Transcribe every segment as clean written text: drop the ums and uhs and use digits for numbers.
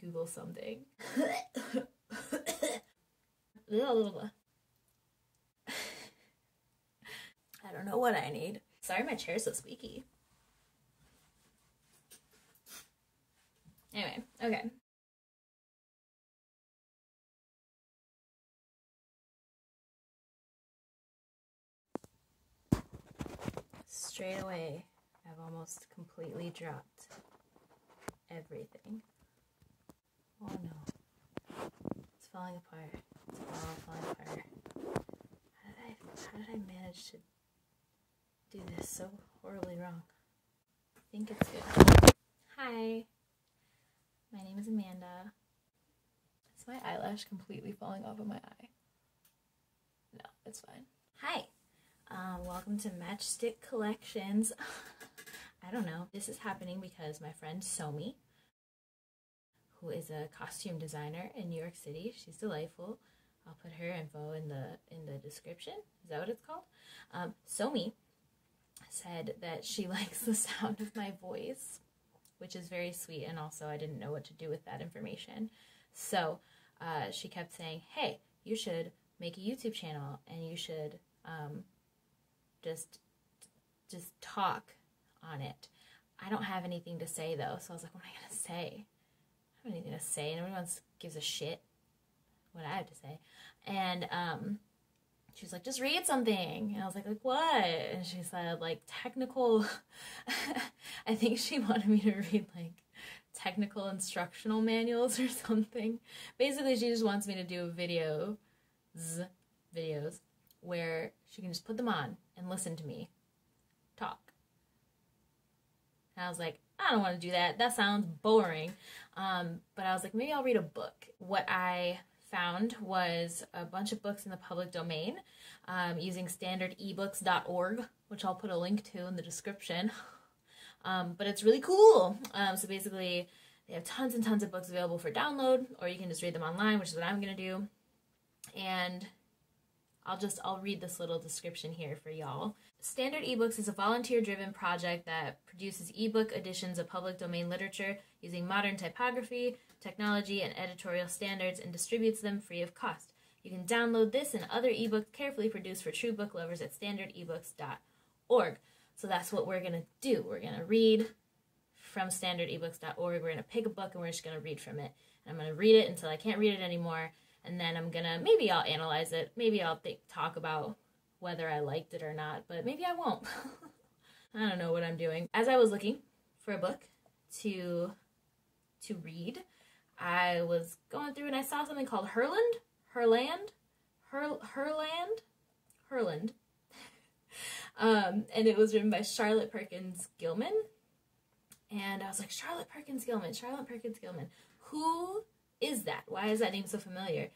Google something. I don't know what I need. Sorry my chair's so squeaky. Anyway, okay. Straight away, I've almost completely dropped everything. Oh no. It's falling apart. It's all falling apart. How did I manage to do this so horribly wrong? I think it's good. Hi. My name is Amanda. Is my eyelash completely falling off of my eye? No, it's fine. Hi. Welcome to Matchstick Collections. I don't know. This is happening because my friend Somie, who is a costume designer in New York City, she's delightful. I'll put her info in the description. Is that what it's called? Somie said that she likes the sound of my voice, which is very sweet, and also I didn't know what to do with that information. So she kept saying, hey, you should make a YouTube channel, and you should just talk on it. I don't have anything to say, though, so I was like, what am I going to say? I don't have anything to say. Nobody gives a shit what I have to say. And she was like, just read something. And I was like what? And she said, like, technical, I think she wanted me to read, like, technical instructional manuals or something. Basically, she just wants me to do videos where she can just put them on and listen to me talk. And I was like, I don't want to do that. That sounds boring. But I was like, maybe I'll read a book. What I found was a bunch of books in the public domain using standardebooks.org, which I'll put a link to in the description. But it's really cool. So basically, they have tons and tons of books available for download, or you can just read them online, which is what I'm going to do. And I'll read this little description here for y'all. Standard eBooks is a volunteer-driven project that produces ebook editions of public domain literature using modern typography, technology, and editorial standards, and distributes them free of cost. You can download this and other ebooks carefully produced for true book lovers at standardebooks.org. So that's what we're going to do. We're going to read from standardebooks.org. We're going to pick a book and we're just going to read from it. And I'm going to read it until I can't read it anymore. And then I'm going to, maybe I'll analyze it. Maybe I'll talk about whether I liked it or not. But maybe I won't. I don't know what I'm doing. As I was looking for a book to read, I was going through and I saw something called Herland. And it was written by Charlotte Perkins Gilman. And I was like, Charlotte Perkins Gilman. Who is that? Why is that name so familiar?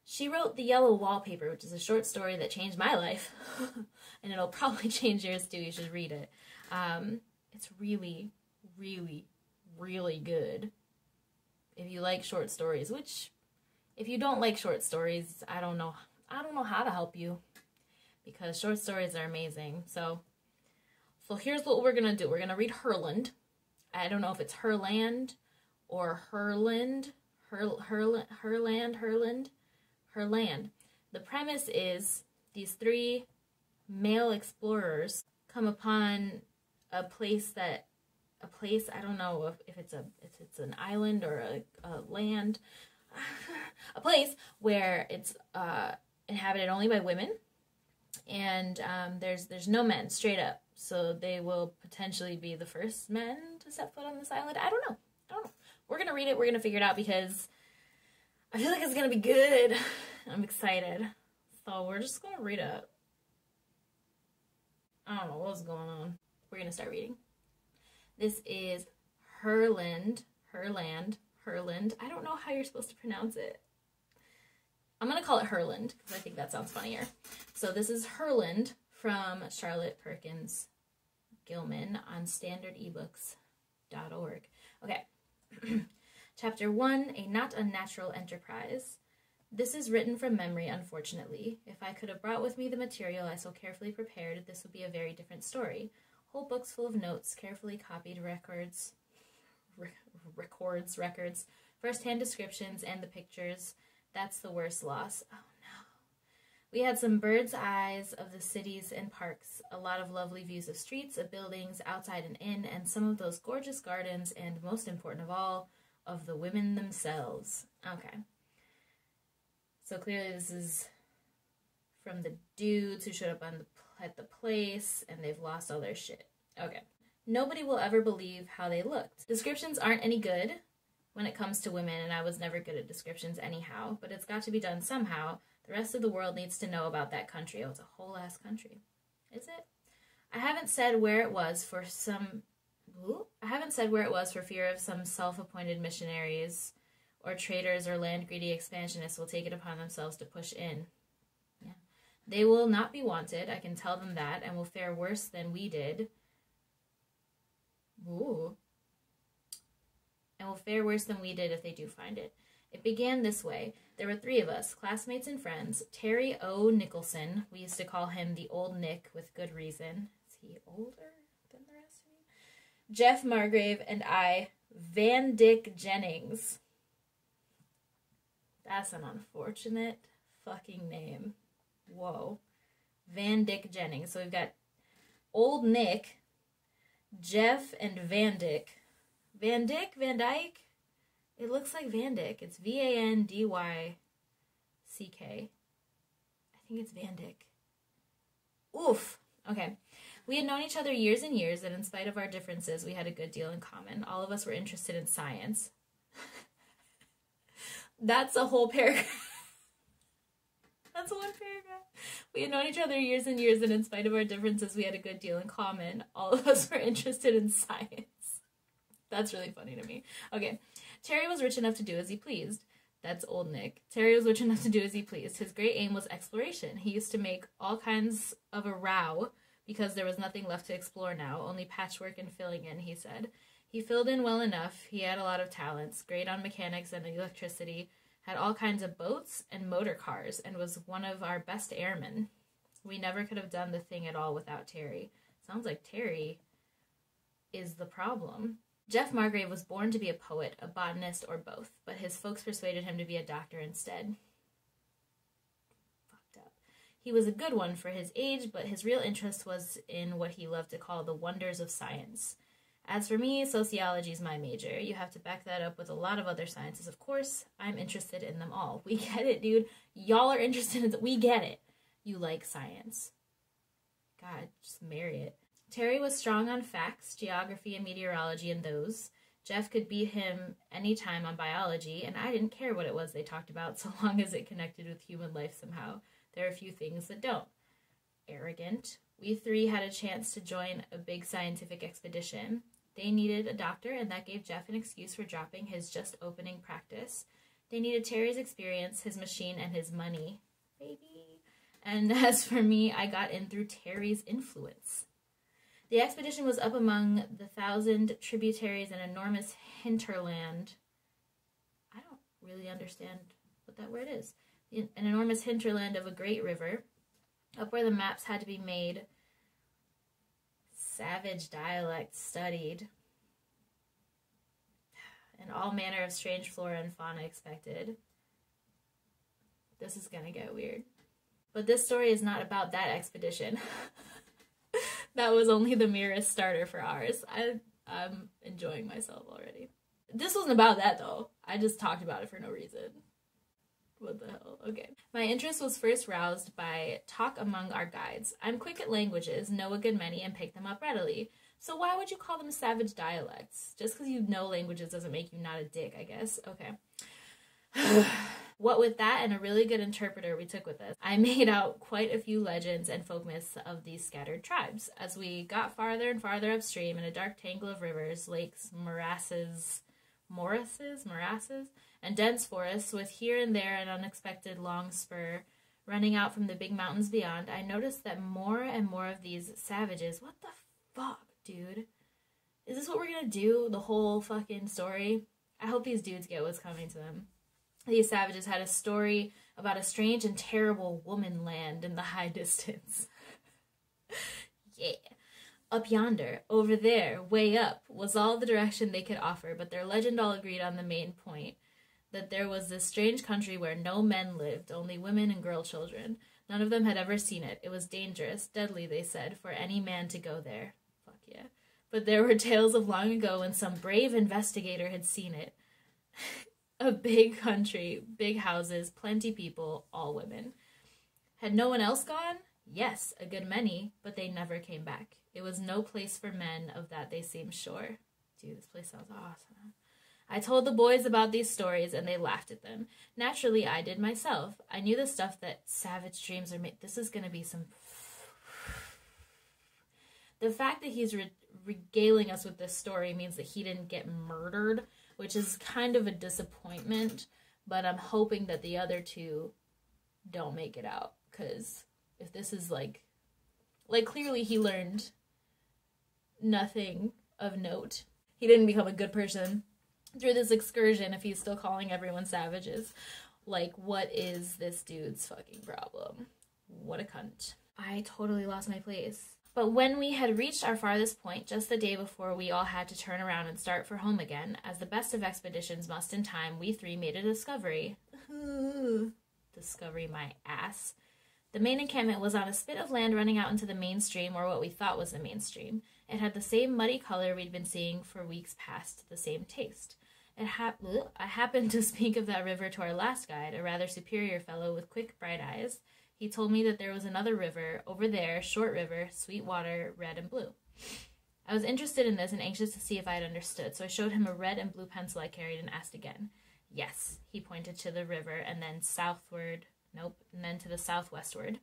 She wrote The Yellow Wallpaper, which is a short story that changed my life. And it'll probably change yours too. You should read it. It's really, really, really good. If you like short stories, which if you don't like short stories, I don't know how to help you, because short stories are amazing. So here's what we're going to do. We're going to read Herland. I don't know if it's Herland or Herland. Herland. The premise is these three male explorers come upon a place, I don't know if it's an island or a land, a place where it's inhabited only by women, and there's no men, straight up. So they will potentially be the first men to set foot on this island. I don't know. We're gonna read it. We're gonna figure it out because I feel like it's gonna be good. I'm excited. So we're just gonna read it. I don't know what's going on. We're gonna start reading. This is Herland. I don't know how you're supposed to pronounce it. I'm gonna call it Herland because I think that sounds funnier. So this is Herland from Charlotte Perkins Gilman on standardebooks.org. Okay. Chapter 1, A Not Unnatural Enterprise. This is written from memory, unfortunately. If I could have brought with me the material I so carefully prepared, this would be a very different story. Whole books full of notes, carefully copied records, First-hand descriptions and the pictures. That's the worst loss. Oh no. We had some bird's eyes of the cities and parks, a lot of lovely views of streets, of buildings, outside and in, and some of those gorgeous gardens, and most important of all, of the women themselves. Okay. So clearly this is from the dudes who showed up at the place, and they've lost all their shit. Okay. Nobody will ever believe how they looked. Descriptions aren't any good when it comes to women, and I was never good at descriptions anyhow, but it's got to be done somehow. The rest of the world needs to know about that country. Oh, it's a whole ass country. Is it? I haven't said where it was for fear of some self-appointed missionaries or traders or land-greedy expansionists will take it upon themselves to push in. Yeah. They will not be wanted, I can tell them that, and will fare worse than we did. Ooh. And will fare worse than we did if they do find it. It began this way. There were 3 of us, classmates and friends. Terry O. Nicholson, we used to call him the Old Nick with good reason. Is he older than the rest of you? Jeff Margrave and I, Van Dick Jennings. That's an unfortunate fucking name. Whoa. Van Dick Jennings. So we've got Old Nick, Jeff, and Van Dick. Van Dick? Van Dyke? It looks like Van Dyck. It's Vandyck. I think it's Van Dyck. Oof. Okay. We had known each other years and years, and in spite of our differences, we had a good deal in common. All of us were interested in science. That's a whole paragraph. That's one paragraph. We had known each other years and years, and in spite of our differences, we had a good deal in common. All of us were interested in science. That's really funny to me. Okay. Terry was rich enough to do as he pleased. That's Old Nick. Terry was rich enough to do as he pleased. His great aim was exploration. He used to make all kinds of a row because there was nothing left to explore now, only patchwork and filling in, he said. He filled in well enough. He had a lot of talents, great on mechanics and electricity, had all kinds of boats and motor cars, and was one of our best airmen. We never could have done the thing at all without Terry. Sounds like Terry is the problem. Jeff Margrave was born to be a poet, a botanist, or both, but his folks persuaded him to be a doctor instead. Fucked up. He was a good one for his age, but his real interest was in what he loved to call the wonders of science. As for me, sociology is my major. You have to back that up with a lot of other sciences, of course. I'm interested in them all. We get it, dude. Y'all are interested in it. We get it. You like science. God, just marry it. Terry was strong on facts, geography, and meteorology and those. Jeff could beat him any time on biology, and I didn't care what it was they talked about so long as it connected with human life somehow. There are a few things that don't. Arrogant. We 3 had a chance to join a big scientific expedition. They needed a doctor, and that gave Jeff an excuse for dropping his just opening practice. They needed Terry's experience, his machine, and his money. Baby. And as for me, I got in through Terry's influence. The expedition was up among the 1,000 tributaries and enormous hinterland. I don't really understand what that word is. An enormous hinterland of a great river, up where the maps had to be made, savage dialects studied, and all manner of strange flora and fauna expected. This is gonna get weird. But this story is not about that expedition. That was only the merest starter for ours. I'm enjoying myself already. This wasn't about that, though. I just talked about it for no reason. What the hell? Okay. My interest was first roused by talk among our guides. I'm quick at languages, know a good many, and pick them up readily. So why would you call them savage dialects? Just because you know languages doesn't make you not a dick, I guess. Okay. What with that and a really good interpreter we took with us, I made out quite a few legends and folk myths of these scattered tribes. As we got farther and farther upstream in a dark tangle of rivers, lakes, morasses, and dense forests with here and there an unexpected long spur running out from the big mountains beyond, I noticed that more and more of these savages, what the fuck, dude? Is this what we're gonna do, the whole fucking story? I hope these dudes get what's coming to them. These savages had a story about a strange and terrible woman land in the high distance. Yeah. Up yonder, over there, way up, was all the direction they could offer, but their legend all agreed on the main point. that there was this strange country where no men lived, only women and girl children. None of them had ever seen it. It was dangerous, deadly, they said, for any man to go there. Fuck yeah. But there were tales of long ago when some brave investigator had seen it. A big country, big houses, plenty people, all women. Had no one else gone? Yes, a good many, but they never came back. It was no place for men, of that they seemed sure. Dude, this place sounds awesome. I told the boys about these stories, and they laughed at them. Naturally, I did myself. I knew the stuff that savage dreams are made. This is going to be some... The fact that he's regaling us with this story means that he didn't get murdered, which is kind of a disappointment, but I'm hoping that the other two don't make it out, because if this is like clearly he learned nothing of note. He didn't become a good person through this excursion if he's still calling everyone savages. Like, what is this dude's fucking problem? What a cunt. I totally lost my place. But when we had reached our farthest point, just the day before we all had to turn around and start for home again, as the best of expeditions must in time, we three made a discovery. Discovery my ass. The main encampment was on a spit of land running out into the main stream, or what we thought was the main stream. It had the same muddy color we'd been seeing for weeks past, the same taste. I happened to speak of that river to our last guide, a rather superior fellow with quick, bright eyes. He told me that there was another river, over there, short river, sweet water, red and blue. I was interested in this and anxious to see if I had understood, so I showed him a red and blue pencil I carried and asked again. Yes, he pointed to the river, and then southward, and then to the southwestward.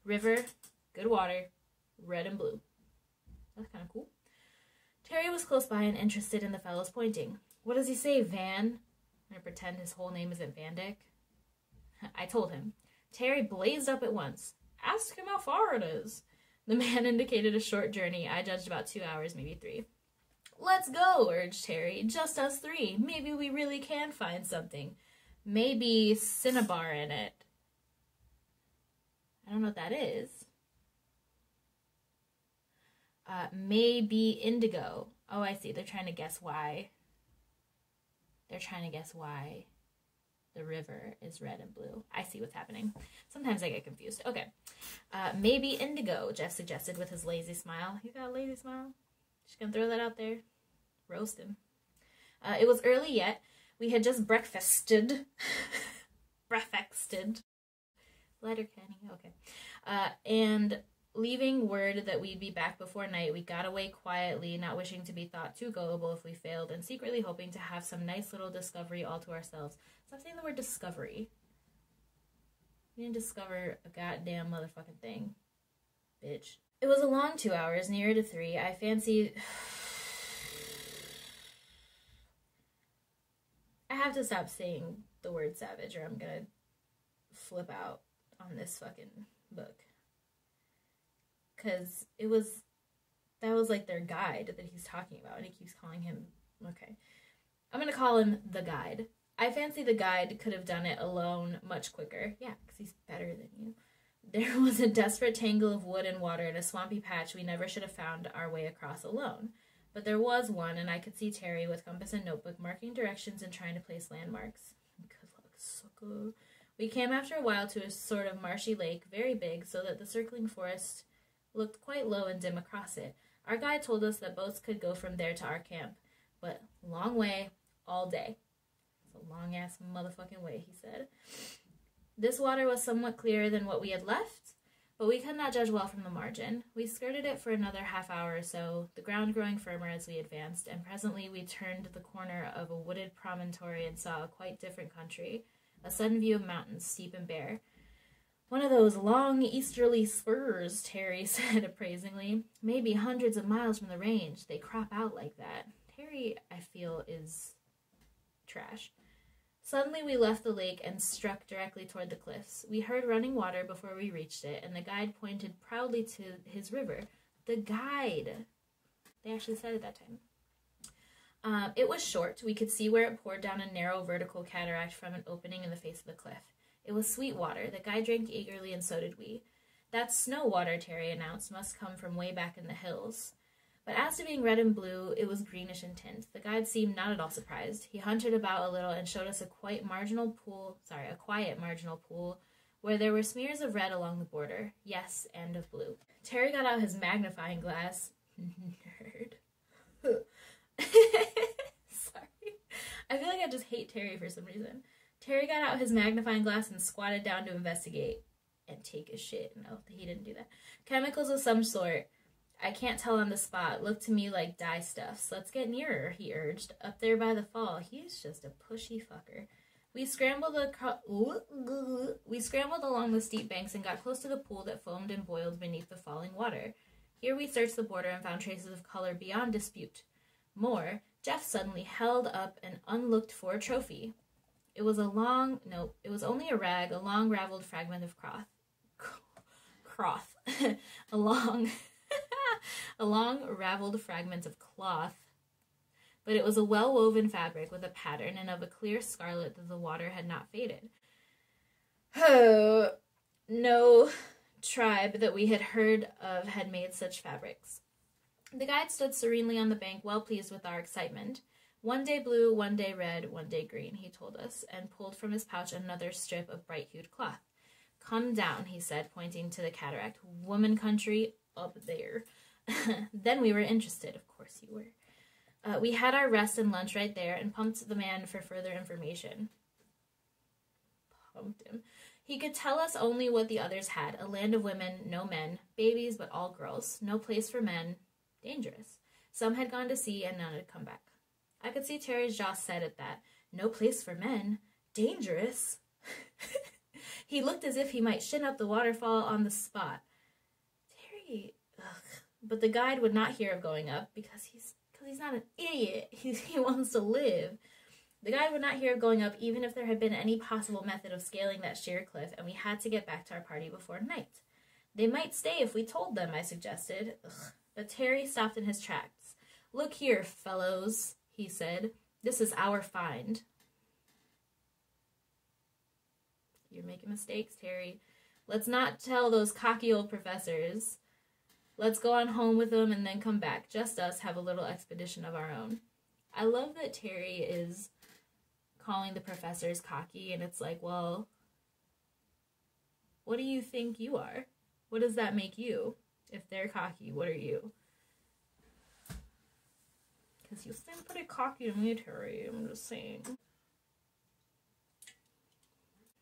River, good water, red and blue. That's kind of cool. Terry was close by and interested in the fellow's pointing. What does he say, Van? I pretend his whole name isn't Van Dyck. I told him. Terry blazed up at once. Ask him how far it is. The man indicated a short journey. I judged about 2 hours, maybe 3. Let's go, urged Terry. Just us 3. Maybe we really can find something. Maybe cinnabar in it. I don't know what that is. Maybe indigo. Oh, I see. They're trying to guess why. They're trying to guess why the river is red and blue. I see what's happening. Sometimes I get confused. Okay. Maybe indigo, Jeff suggested with his lazy smile. He's got a lazy smile. Just gonna throw that out there. Roast him. It was early yet. We had just breakfasted. Breakfasted. Letterkenny. Okay. And leaving word that we'd be back before night, we got away quietly, not wishing to be thought too gullible if we failed, and secretly hoping to have some nice little discovery all to ourselves. Stop saying the word discovery. We didn't discover a goddamn motherfucking thing. Bitch. It was a long 2 hours, nearer to 3. I fancied... I have to stop saying the word savage or I'm gonna flip out on this fucking book. Because that was like their guide that he's talking about, and he keeps calling him, okay. I'm going to call him the guide. I fancy the guide could have done it alone much quicker. Yeah, because he's better than you. There was a desperate tangle of wood and water in a swampy patch we never should have found our way across alone. But there was one, and I could see Terry with compass and notebook marking directions and trying to place landmarks. Good luck, sucker. We came after a while to a sort of marshy lake, very big, so that the circling forest looked quite low and dim across it. Our guide told us that boats could go from there to our camp, but long way, all day. It's a long-ass motherfucking way, he said. This water was somewhat clearer than what we had left, but we could not judge well from the margin. We skirted it for another half hour or so, the ground growing firmer as we advanced, and presently we turned the corner of a wooded promontory and saw a quite different country, a sudden view of mountains, steep and bare. One of those long easterly spurs, Terry said appraisingly. Maybe hundreds of miles from the range. They crop out like that. Terry, I feel, is trash. Suddenly we left the lake and struck directly toward the cliffs. We heard running water before we reached it, and the guide pointed proudly to his river. The guide. They actually said it that time. It was short. We could see where it poured down a narrow vertical cataract from an opening in the face of the cliff. It was sweet water. The guide drank eagerly, and so did we. That snow water, Terry announced, must come from way back in the hills. But as to being red and blue, it was greenish in tint. The guide seemed not at all surprised. He hunted about a little and showed us a quiet marginal pool where there were smears of red along the border. Yes, and of blue. Terry got out his magnifying glass. Nerd. Sorry. I feel like I just hate Terry for some reason. Terry got out his magnifying glass and squatted down to investigate. And take a shit. No, he didn't do that. Chemicals of some sort. I can't tell on the spot. Looked to me like dye stuffs. Let's get nearer, he urged. Up there by the fall. He's just a pushy fucker. We scrambled along the steep banks and got close to the pool that foamed and boiled beneath the falling water. Here we searched the border and found traces of color beyond dispute. More, Jeff suddenly held up an unlooked-for trophy. It was only a rag, a long raveled fragment of a long raveled fragment of cloth, but it was a well-woven fabric with a pattern and of a clear scarlet that the water had not faded. Oh, no tribe that we had heard of had made such fabrics. The guide stood serenely on the bank, well pleased with our excitement. One day blue, one day red, one day green, he told us, and pulled from his pouch another strip of bright-hued cloth. Come down, he said, pointing to the cataract. Woman country, up there. Then we were interested. Of course you were. We had our rest and lunch right there and pumped the man for further information. Pumped him. He could tell us only what the others had. A land of women, no men. Babies, but all girls. No place for men. Dangerous. Some had gone to sea and none had come back. I could see Terry's jaw set at that. No place for men. Dangerous. He looked as if he might shin up the waterfall on the spot. Terry, ugh. But the guide would not hear of going up because he's not an idiot. He wants to live. The guide would not hear of going up even if there had been any possible method of scaling that sheer cliff, and we had to get back to our party before night. They might stay if we told them, I suggested. Ugh. But Terry stopped in his tracks. Look here, fellows, he said. This is our find. You're making mistakes, Terry. Let's not tell those cocky old professors. Let's go on home with them and then come back. Just us have a little expedition of our own. I love that Terry is calling the professors cocky, and it's like, well, what do you think you are? What does that make you? If they're cocky, what are you? Because you seem pretty cocky to me, Terry. I'm just saying.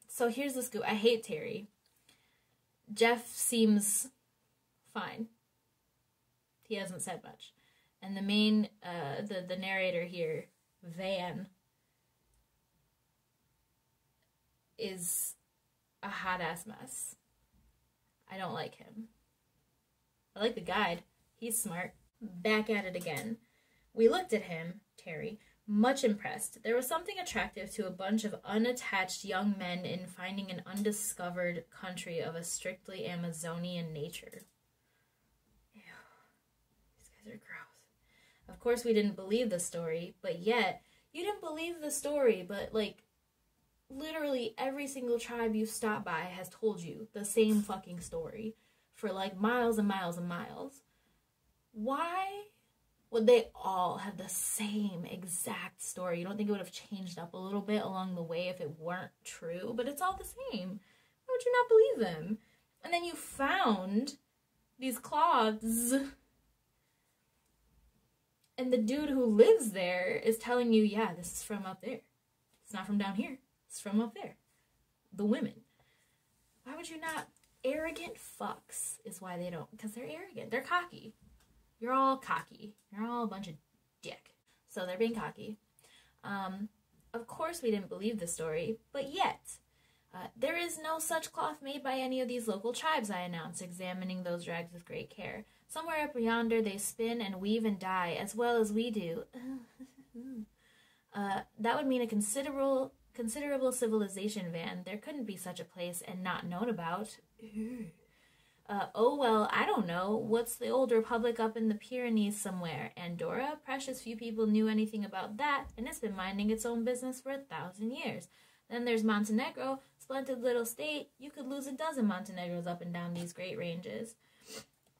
So here's the scoop. I hate Terry. Jeff seems fine. He hasn't said much. And the main, the narrator here, Van, is a hot-ass mess. I don't like him. I like the guide. He's smart. Back at it again. We looked at him, Terry, much impressed. There was something attractive to a bunch of unattached young men in finding an undiscovered country of a strictly Amazonian nature. Ew. These guys are gross. Of course, we didn't believe the story, but yet, you didn't believe the story, but, like, literally every single tribe you stop by has told you the same fucking story for, like, miles and miles and miles. Why would they all have the same exact story? You don't think it would have changed up a little bit along the way if it weren't true? But it's all the same. Why would you not believe them? And then you found these cloths, and the dude who lives there is telling you, yeah, this is from up there. It's not from down here. It's from up there. The women. Why would you not? Arrogant fucks is why they don't. Because they're arrogant. They're cocky. You're all cocky. You're all a bunch of dick. So they're being cocky. Of course we didn't believe the story, but yet, there is no such cloth made by any of these local tribes, I announced, examining those rags with great care. Somewhere up yonder they spin and weave and dye, as well as we do. That would mean a considerable civilization, Van. There couldn't be such a place and not known about. Oh, well, I don't know. What's the old republic up in the Pyrenees somewhere? Andorra? Precious few people knew anything about that, and it's been minding its own business for 1,000 years. Then there's Montenegro, splendid little state. You could lose a dozen Montenegros up and down these great ranges.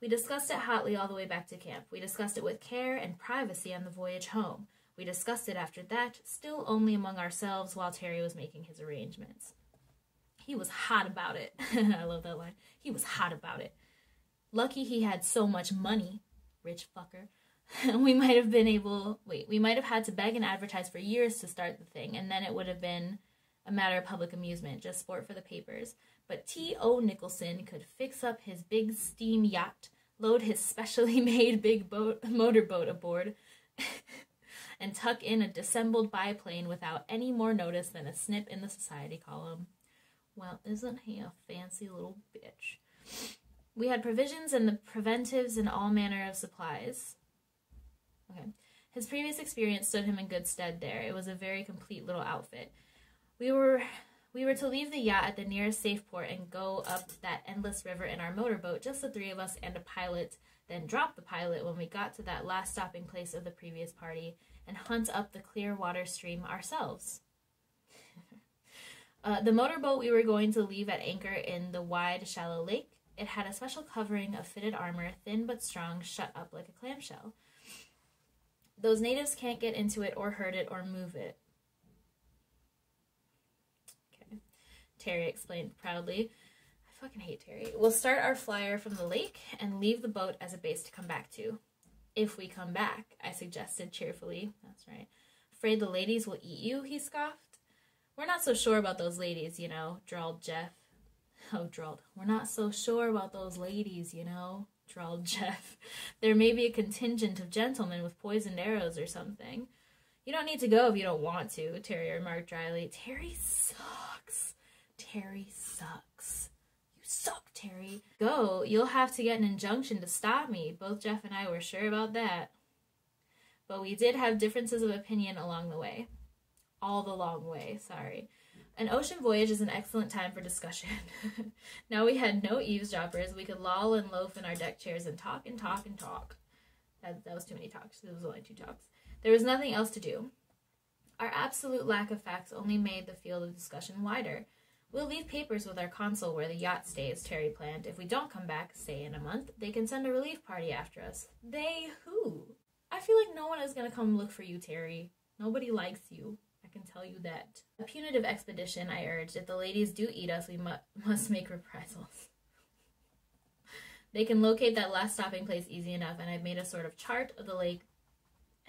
We discussed it hotly all the way back to camp. We discussed it with care and privacy on the voyage home. We discussed it after that, still only among ourselves while Terry was making his arrangements. He was hot about it. I love that line. He was hot about it. Lucky he had so much money. Rich fucker. We might have had to beg and advertise for years to start the thing, and then it would have been a matter of public amusement, just sport for the papers. But T.O. Nicholson could fix up his big steam yacht, load his specially made big motorboat aboard, and tuck in a dissembled biplane without any more notice than a snip in the society column. Well, isn't he a fancy little bitch? We had provisions and the preventives and all manner of supplies. Okay. His previous experience stood him in good stead there. It was a very complete little outfit. We were to leave the yacht at the nearest safe port and go up that endless river in our motorboat, just the three of us and a pilot, then drop the pilot when we got to that last stopping place of the previous party and hunt up the clear water stream ourselves. The motorboat we were going to leave at anchor in the wide, shallow lake. It had a special covering of fitted armor, thin but strong, shut up like a clamshell. Those natives can't get into it or hurt it or move it. Okay. Terry explained proudly. I fucking hate Terry. We'll start our flyer from the lake and leave the boat as a base to come back to. If we come back, I suggested cheerfully. That's right. Afraid the ladies will eat you, he scoffed. We're not so sure about those ladies, you know, drawled Jeff. Oh, drawled. We're not so sure about those ladies, you know, drawled Jeff. There may be a contingent of gentlemen with poisoned arrows or something. You don't need to go if you don't want to, Terry remarked dryly. Terry sucks. Terry sucks. You suck, Terry. Go. You'll have to get an injunction to stop me. Both Jeff and I were sure about that. But we did have differences of opinion along the way. All the long way, sorry. An ocean voyage is an excellent time for discussion. Now we had no eavesdroppers. We could loll and loaf in our deck chairs and talk and talk and talk. That was too many talks. There was only 2 talks. There was nothing else to do. Our absolute lack of facts only made the field of discussion wider. We'll leave papers with our consul where the yacht stays, Terry planned. If we don't come back, say in a month, they can send a relief party after us. They who? I feel like no one is going to come look for you, Terry. Nobody likes you. I can tell you that. A punitive expedition, I urged. If the ladies do eat us, we must make reprisals. They can locate that last stopping place easy enough, and I've made a sort of chart of the lake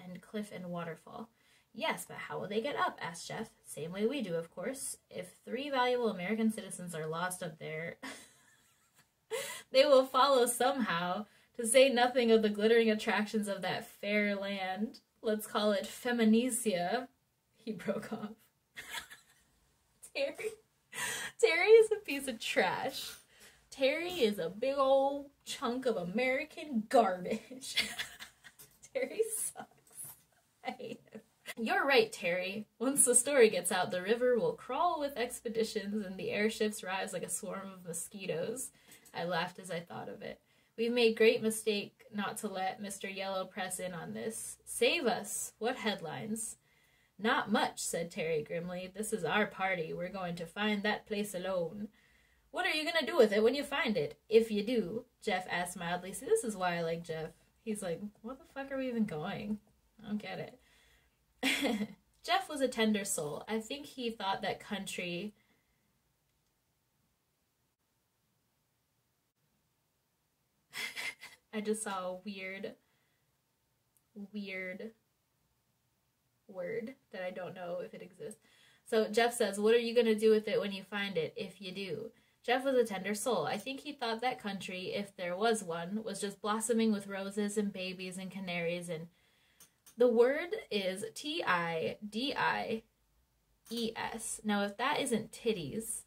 and cliff and waterfall. Yes, but how will they get up? Asked Jeff. Same way we do, of course. If 3 valuable American citizens are lost up there, they will follow somehow, to say nothing of the glittering attractions of that fair land. Let's call it Feminesia. He broke off. Terry is a piece of trash. Terry is a big old chunk of American garbage. Terry sucks. I hate him. You're right, Terry. Once the story gets out, the river will crawl with expeditions and the airships rise like a swarm of mosquitoes. I laughed as I thought of it. We've made great mistake not to let Mr. Yellow press in on this. Save us. What headlines? Not much, said Terry grimly. This is our party. We're going to find that place alone. What are you going to do with it when you find it? If you do, Jeff asked mildly. See, this is why I like Jeff. He's like, what the fuck are we even going? I don't get it. Jeff was a tender soul. I think he thought that country... I just saw a weird word that I don't know if it exists. So Jeff says, what are you going to do with it when you find it, if you do? Jeff was a tender soul. I think he thought that country, if there was one, was just blossoming with roses and babies and canaries, and the word is T-I-D-I-E-S. Now, if that isn't titties,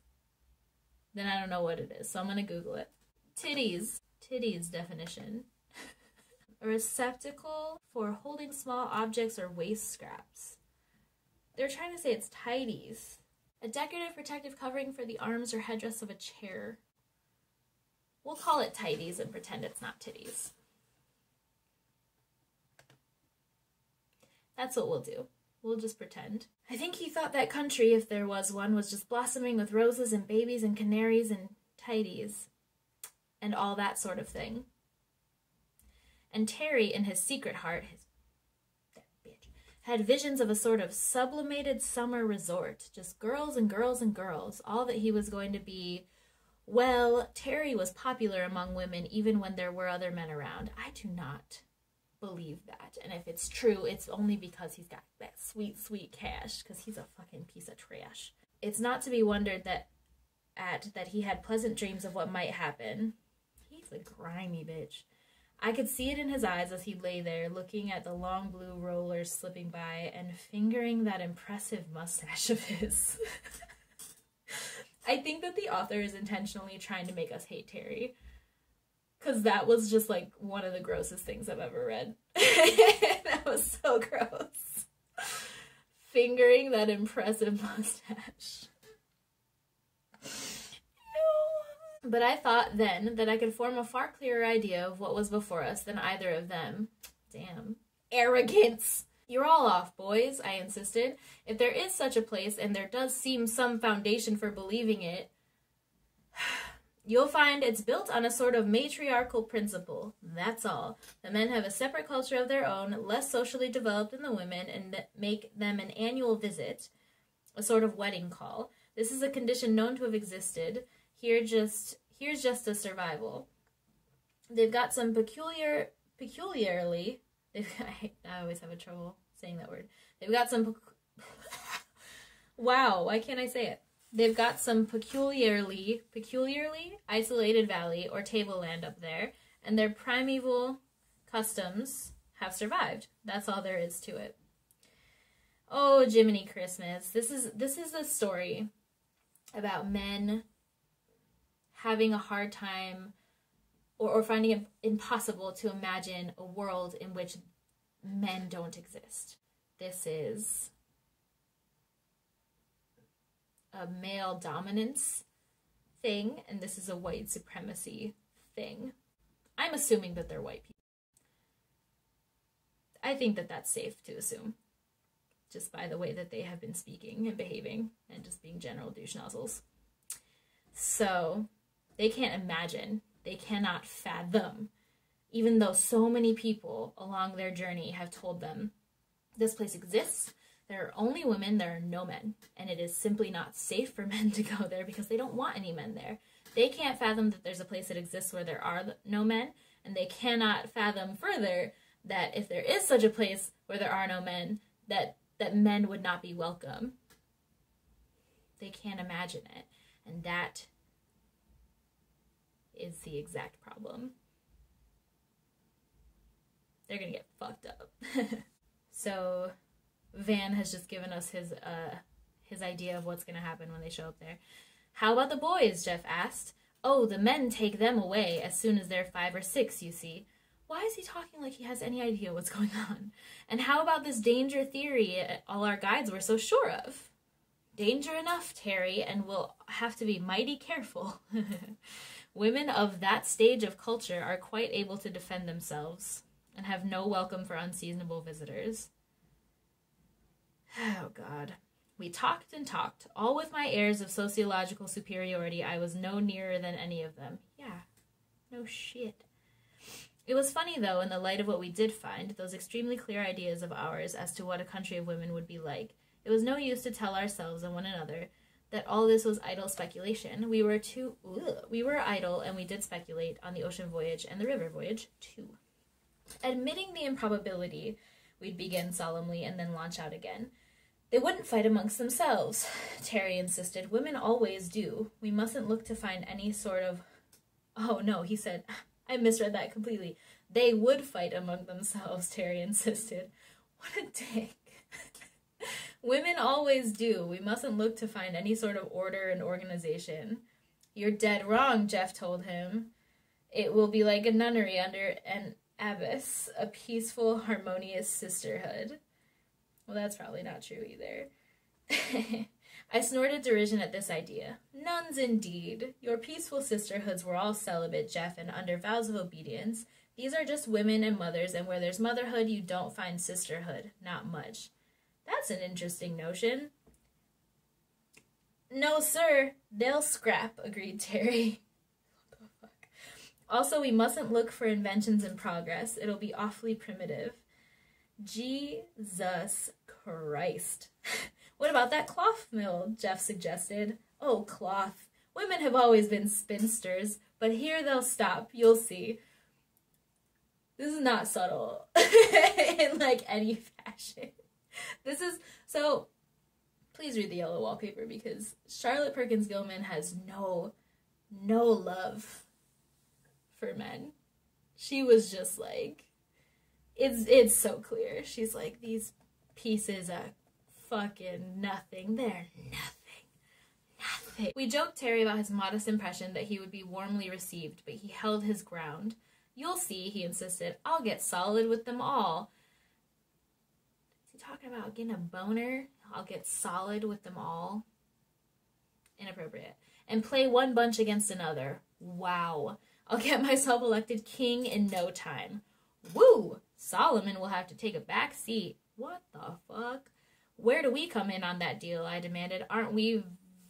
then I don't know what it is, so I'm going to Google it. Titties definition. A receptacle for holding small objects or waste scraps. They're trying to say it's tidies. A decorative protective covering for the arms or headdress of a chair. We'll call it tidies and pretend it's not titties. That's what we'll do. We'll just pretend. I think he thought that country, if there was one, was just blossoming with roses and babies and canaries and tidies and all that sort of thing. and Terry, in his secret heart, that bitch, had visions of a sort of sublimated summer resort, just girls and girls and girls, all that he was going to be. Well, Terry was popular among women even when there were other men around. I do not believe that. And if it's true, it's only because he's got that sweet, sweet cash, because he's a fucking piece of trash. It's not to be wondered that he had pleasant dreams of what might happen. He's a grimy bitch. I could see it in his eyes as he lay there, looking at the long blue rollers slipping by and fingering that impressive mustache of his. I think that the author is intentionally trying to make us hate Terry. Because that was just, like, one of the grossest things I've ever read. That was so gross. Fingering that impressive mustache. Ew. But I thought then that I could form a far clearer idea of what was before us than either of them. Damn. Arrogance! You're all off, boys, I insisted. If there is such a place, and there does seem some foundation for believing it, you'll find it's built on a sort of matriarchal principle. That's all. The men have a separate culture of their own, less socially developed than the women, and make them an annual visit, a sort of wedding call. This is a condition known to have existed. Here's just a survival. They've got some peculiarly... I always have trouble saying that word. They've got some... Wow, why can't I say it? They've got some peculiarly isolated valley or tableland up there, and their primeval customs have survived. That's all there is to it. Oh, Jiminy Christmas. This is a story about men having a hard time or finding it impossible to imagine a world in which men don't exist. This is a male dominance thing, and this is a white supremacy thing. I'm assuming that they're white people. I think that that's safe to assume, just by the way that they have been speaking and behaving, and just being general douche nozzles. So, they can't imagine. They cannot fathom, even though so many people along their journey have told them, this place exists, there are only women, there are no men, and it is simply not safe for men to go there because they don't want any men there. They can't fathom that there's a place that exists where there are no men, and they cannot fathom further that if there is such a place where there are no men, that men would not be welcome. They can't imagine it, and that is the exact problem. They're gonna get fucked up. So Van has just given us his idea of what's gonna happen when they show up there. How about the boys? Jeff asked. Oh, the men take them away as soon as they're 5 or 6, you see. Why is he talking like he has any idea what's going on? And how about this danger theory all our guides were so sure of? Danger enough, Terry, and we'll have to be mighty careful. Women of that stage of culture are quite able to defend themselves and have no welcome for unseasonable visitors. Oh, God. We talked and talked. All with my airs of sociological superiority, I was no nearer than any of them. Yeah, no shit. It was funny, though, in the light of what we did find, those extremely clear ideas of ours as to what a country of women would be like. It was no use to tell ourselves and one another that all this was idle speculation. We were idle, and we did speculate on the ocean voyage and the river voyage, too. Admitting the improbability, we'd begin solemnly and then launch out again. They wouldn't fight amongst themselves, Terry insisted. Women always do. We mustn't look to find any sort of... Oh, no, he said. I misread that completely. They would fight among themselves, Terry insisted. What a dick. Women always do. We mustn't look to find any sort of order and organization. You're dead wrong, Jeff told him. It will be like a nunnery under an abbess, a peaceful, harmonious sisterhood. Well, that's probably not true either. I snorted derision at this idea. Nuns, indeed. Your peaceful sisterhoods were all celibate, Jeff, and under vows of obedience. These are just women and mothers, and where there's motherhood, you don't find sisterhood. Not much. That's an interesting notion. No, sir. They'll scrap, agreed Terry. What the fuck? Also, we mustn't look for inventions in progress. It'll be awfully primitive. Jesus Christ. What about that cloth mill? Jeff suggested. Oh, cloth. Women have always been spinsters, but here they'll stop. You'll see. This is not subtle in like any fashion. This is, so please read the yellow wallpaper because Charlotte Perkins Gilman has no love for men. She was just like, it's so clear. She's like, these pieces are fucking nothing. They're nothing. We joked Terry about his modest impression that he would be warmly received, but he held his ground. You'll see, he insisted. I'll get solid with them all. Is he talking about getting a boner? I'll get solid with them all. Inappropriate. And play one bunch against another. Wow. I'll get myself elected king in no time. Woo! Solomon will have to take a back seat. What the fuck? Where do we come in on that deal? I demanded. Aren't we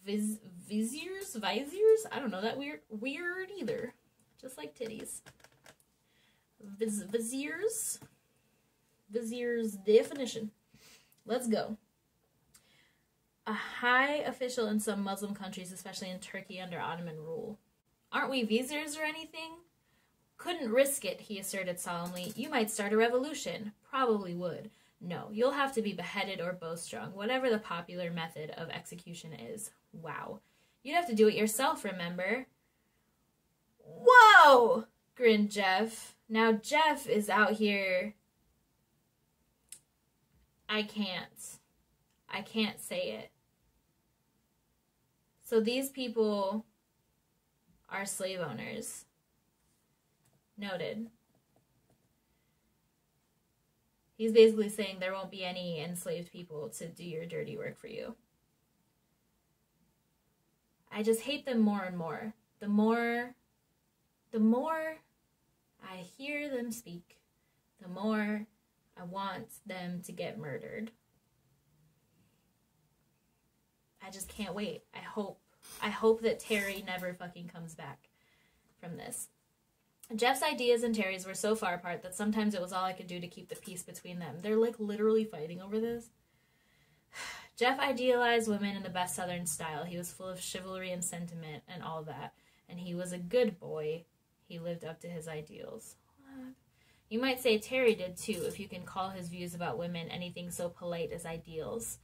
viziers? I don't know that weird either. Just like titties. Viziers definition. Let's go. A high official in some Muslim countries, especially in Turkey under Ottoman rule. Aren't we viziers or anything? Couldn't risk it, he asserted solemnly. You might start a revolution. Probably would. No, you'll have to be beheaded or bowstrung, whatever the popular method of execution is. Wow. You'd have to do it yourself, remember? Whoa! Grinned Jeff. Now Jeff is out here. I can't say it. So these people are slave owners. Noted. He's basically saying there won't be any enslaved people to do your dirty work for you. I just hate them more and more. The more I hear them speak, the more I want them to get murdered. I just can't wait. I hope that Terry never fucking comes back from this. Jeff's ideas and Terry's were so far apart that sometimes it was all I could do to keep the peace between them. They're like literally fighting over this. Jeff idealized women in the best Southern style. He was full of chivalry and sentiment and all that. And he was a good boy. He lived up to his ideals. What? You might say Terry did too, if you can call his views about women anything so polite as ideals.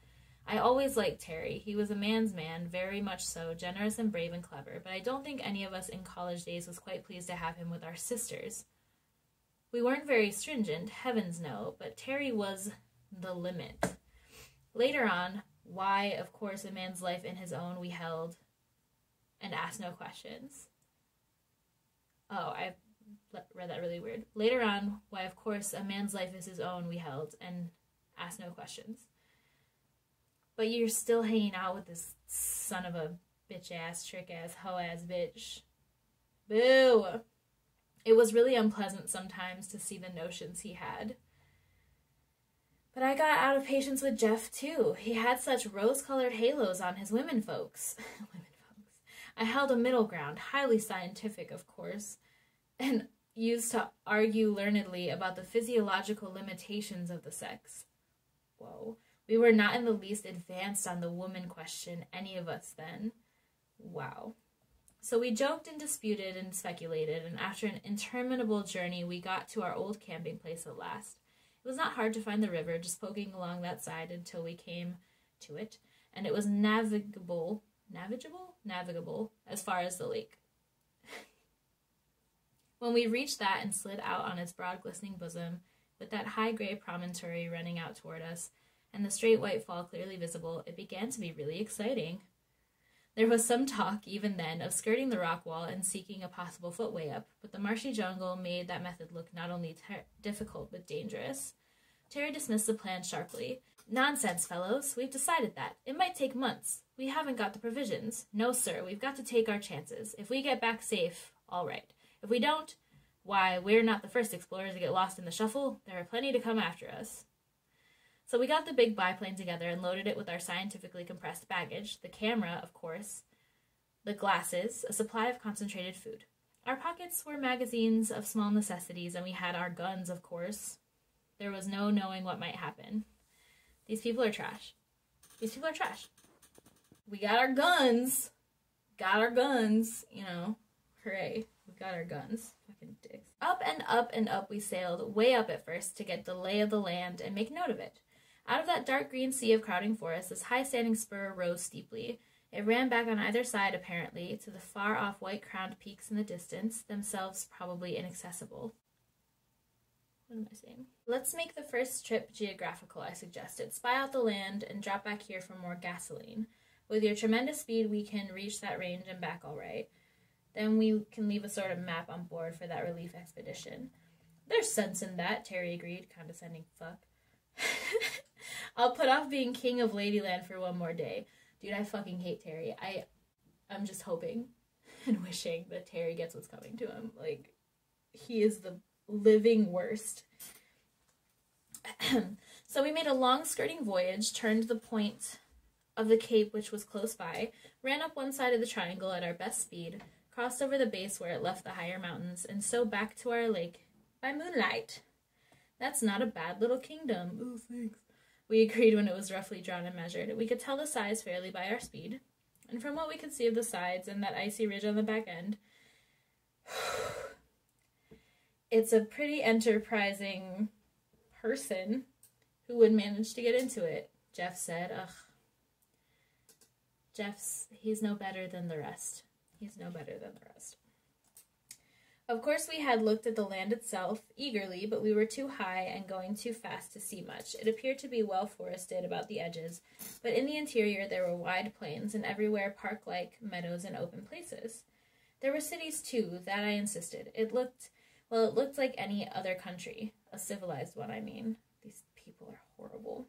I always liked Terry. He was a man's man, very much so, generous and brave and clever, but I don't think any of us in college days was quite pleased to have him with our sisters. We weren't very stringent, heavens no, but Terry was the limit. Later on, why, of course, a man's life in his own we held and asked no questions. Oh, I read that really weird. Later on, why, of course, a man's life is his own we held and asked no questions. But you're still hanging out with this son of a bitch-ass, trick-ass, hoe-ass bitch. Boo! It was really unpleasant sometimes to see the notions he had. But I got out of patience with Jeff, too. He had such rose-colored halos on his women folks. I held a middle ground, highly scientific, of course, and used to argue learnedly about the physiological limitations of the sex. Whoa. We were not in the least advanced on the woman question, any of us then. Wow. So we joked and disputed and speculated, and after an interminable journey, we got to our old camping place at last. It was not hard to find the river, just poking along that side until we came to it, and it was navigable as far as the lake. When we reached that and slid out on its broad glistening bosom, with that high gray promontory running out toward us, and the straight white fall clearly visible, it began to be really exciting. There was some talk, even then, of skirting the rock wall and seeking a possible footway up, but the marshy jungle made that method look not only difficult, but dangerous. Terry dismissed the plan sharply. Nonsense, fellows. We've decided that. It might take months. We haven't got the provisions. No, sir. We've got to take our chances. If we get back safe, all right. If we don't, why, we're not the first explorers to get lost in the shuffle. There are plenty to come after us. So we got the big biplane together and loaded it with our scientifically compressed baggage, the camera, of course, the glasses, a supply of concentrated food. Our pockets were magazines of small necessities, and we had our guns, of course. There was no knowing what might happen. These people are trash. These people are trash. We got our guns. Got our guns, you know. Hooray. We got our guns. Fucking dicks. Up and up and up we sailed, way up at first, to get the lay of the land and make note of it. Out of that dark green sea of crowding forest, this high-standing spur rose steeply. It ran back on either side, apparently, to the far-off white-crowned peaks in the distance, themselves probably inaccessible. What am I saying? Let's make the first trip geographical, I suggested. Spy out the land and drop back here for more gasoline. With your tremendous speed, we can reach that range and back all right. Then we can leave a sort of map on board for that relief expedition. There's sense in that, Terry agreed, condescending fuck. I'll put off being king of Ladyland for one more day. Dude, I fucking hate Terry. I'm just hoping and wishing that Terry gets what's coming to him. Like, he is the living worst. So we made a long skirting voyage, turned the point of the cape, which was close by, ran up one side of the triangle at our best speed, crossed over the base where it left the higher mountains, and so back to our lake by moonlight. That's not a bad little kingdom. Ooh, thanks. We agreed when it was roughly drawn and measured. We could tell the size fairly by our speed, and from what we could see of the sides and that icy ridge on the back end, it's a pretty enterprising person who would manage to get into it, Jeff said. Ugh. He's no better than the rest. He's no better than the rest. Of course, we had looked at the land itself eagerly, but we were too high and going too fast to see much. It appeared to be well forested about the edges, but in the interior there were wide plains and everywhere park-like meadows and open places. There were cities, too, that I insisted. It looked like any other country. A civilized one, I mean. These people are horrible.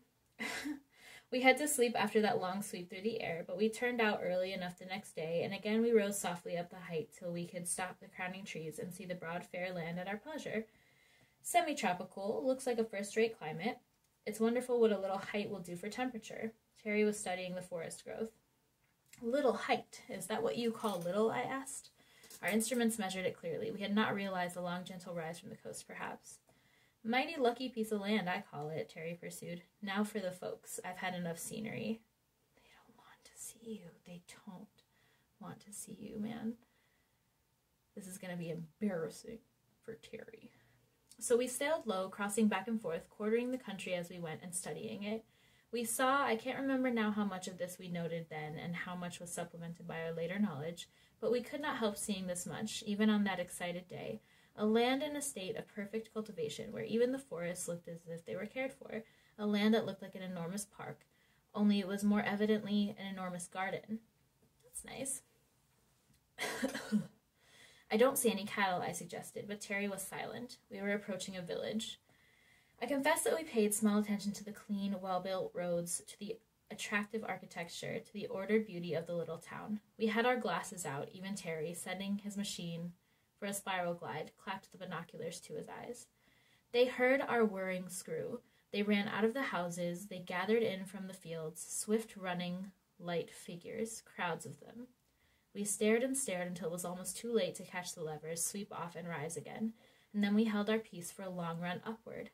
We had to sleep after that long sweep through the air, but we turned out early enough the next day, and again we rose softly up the height till we could stop the crowning trees and see the broad fair land at our pleasure. Semi-tropical, looks like a first-rate climate. It's wonderful what a little height will do for temperature. Terry was studying the forest growth. Little height, is that what you call little? I asked. Our instruments measured it clearly. We had not realized the long, gentle rise from the coast, perhaps. Mighty lucky piece of land, I call it, Terry pursued. Now for the folks. I've had enough scenery. They don't want to see you. They don't want to see you, man. This is going to be embarrassing for Terry. So we sailed low, crossing back and forth, quartering the country as we went and studying it. We saw, I can't remember now how much of this we noted then and how much was supplemented by our later knowledge, but we could not help seeing this much, even on that excited day. A land in a state of perfect cultivation, where even the forests looked as if they were cared for. A land that looked like an enormous park, only it was more evidently an enormous garden. That's nice. I don't see any cattle, I suggested, but Terry was silent. We were approaching a village. I confess that we paid small attention to the clean, well-built roads, to the attractive architecture, to the ordered beauty of the little town. We had our glasses out, even Terry, setting his machine for a spiral glide, clapped the binoculars to his eyes. They heard our whirring screw. They ran out of the houses. They gathered in from the fields, swift running, light figures, crowds of them. We stared and stared until it was almost too late to catch the levers, sweep off, and rise again, and then we held our peace for a long run upward.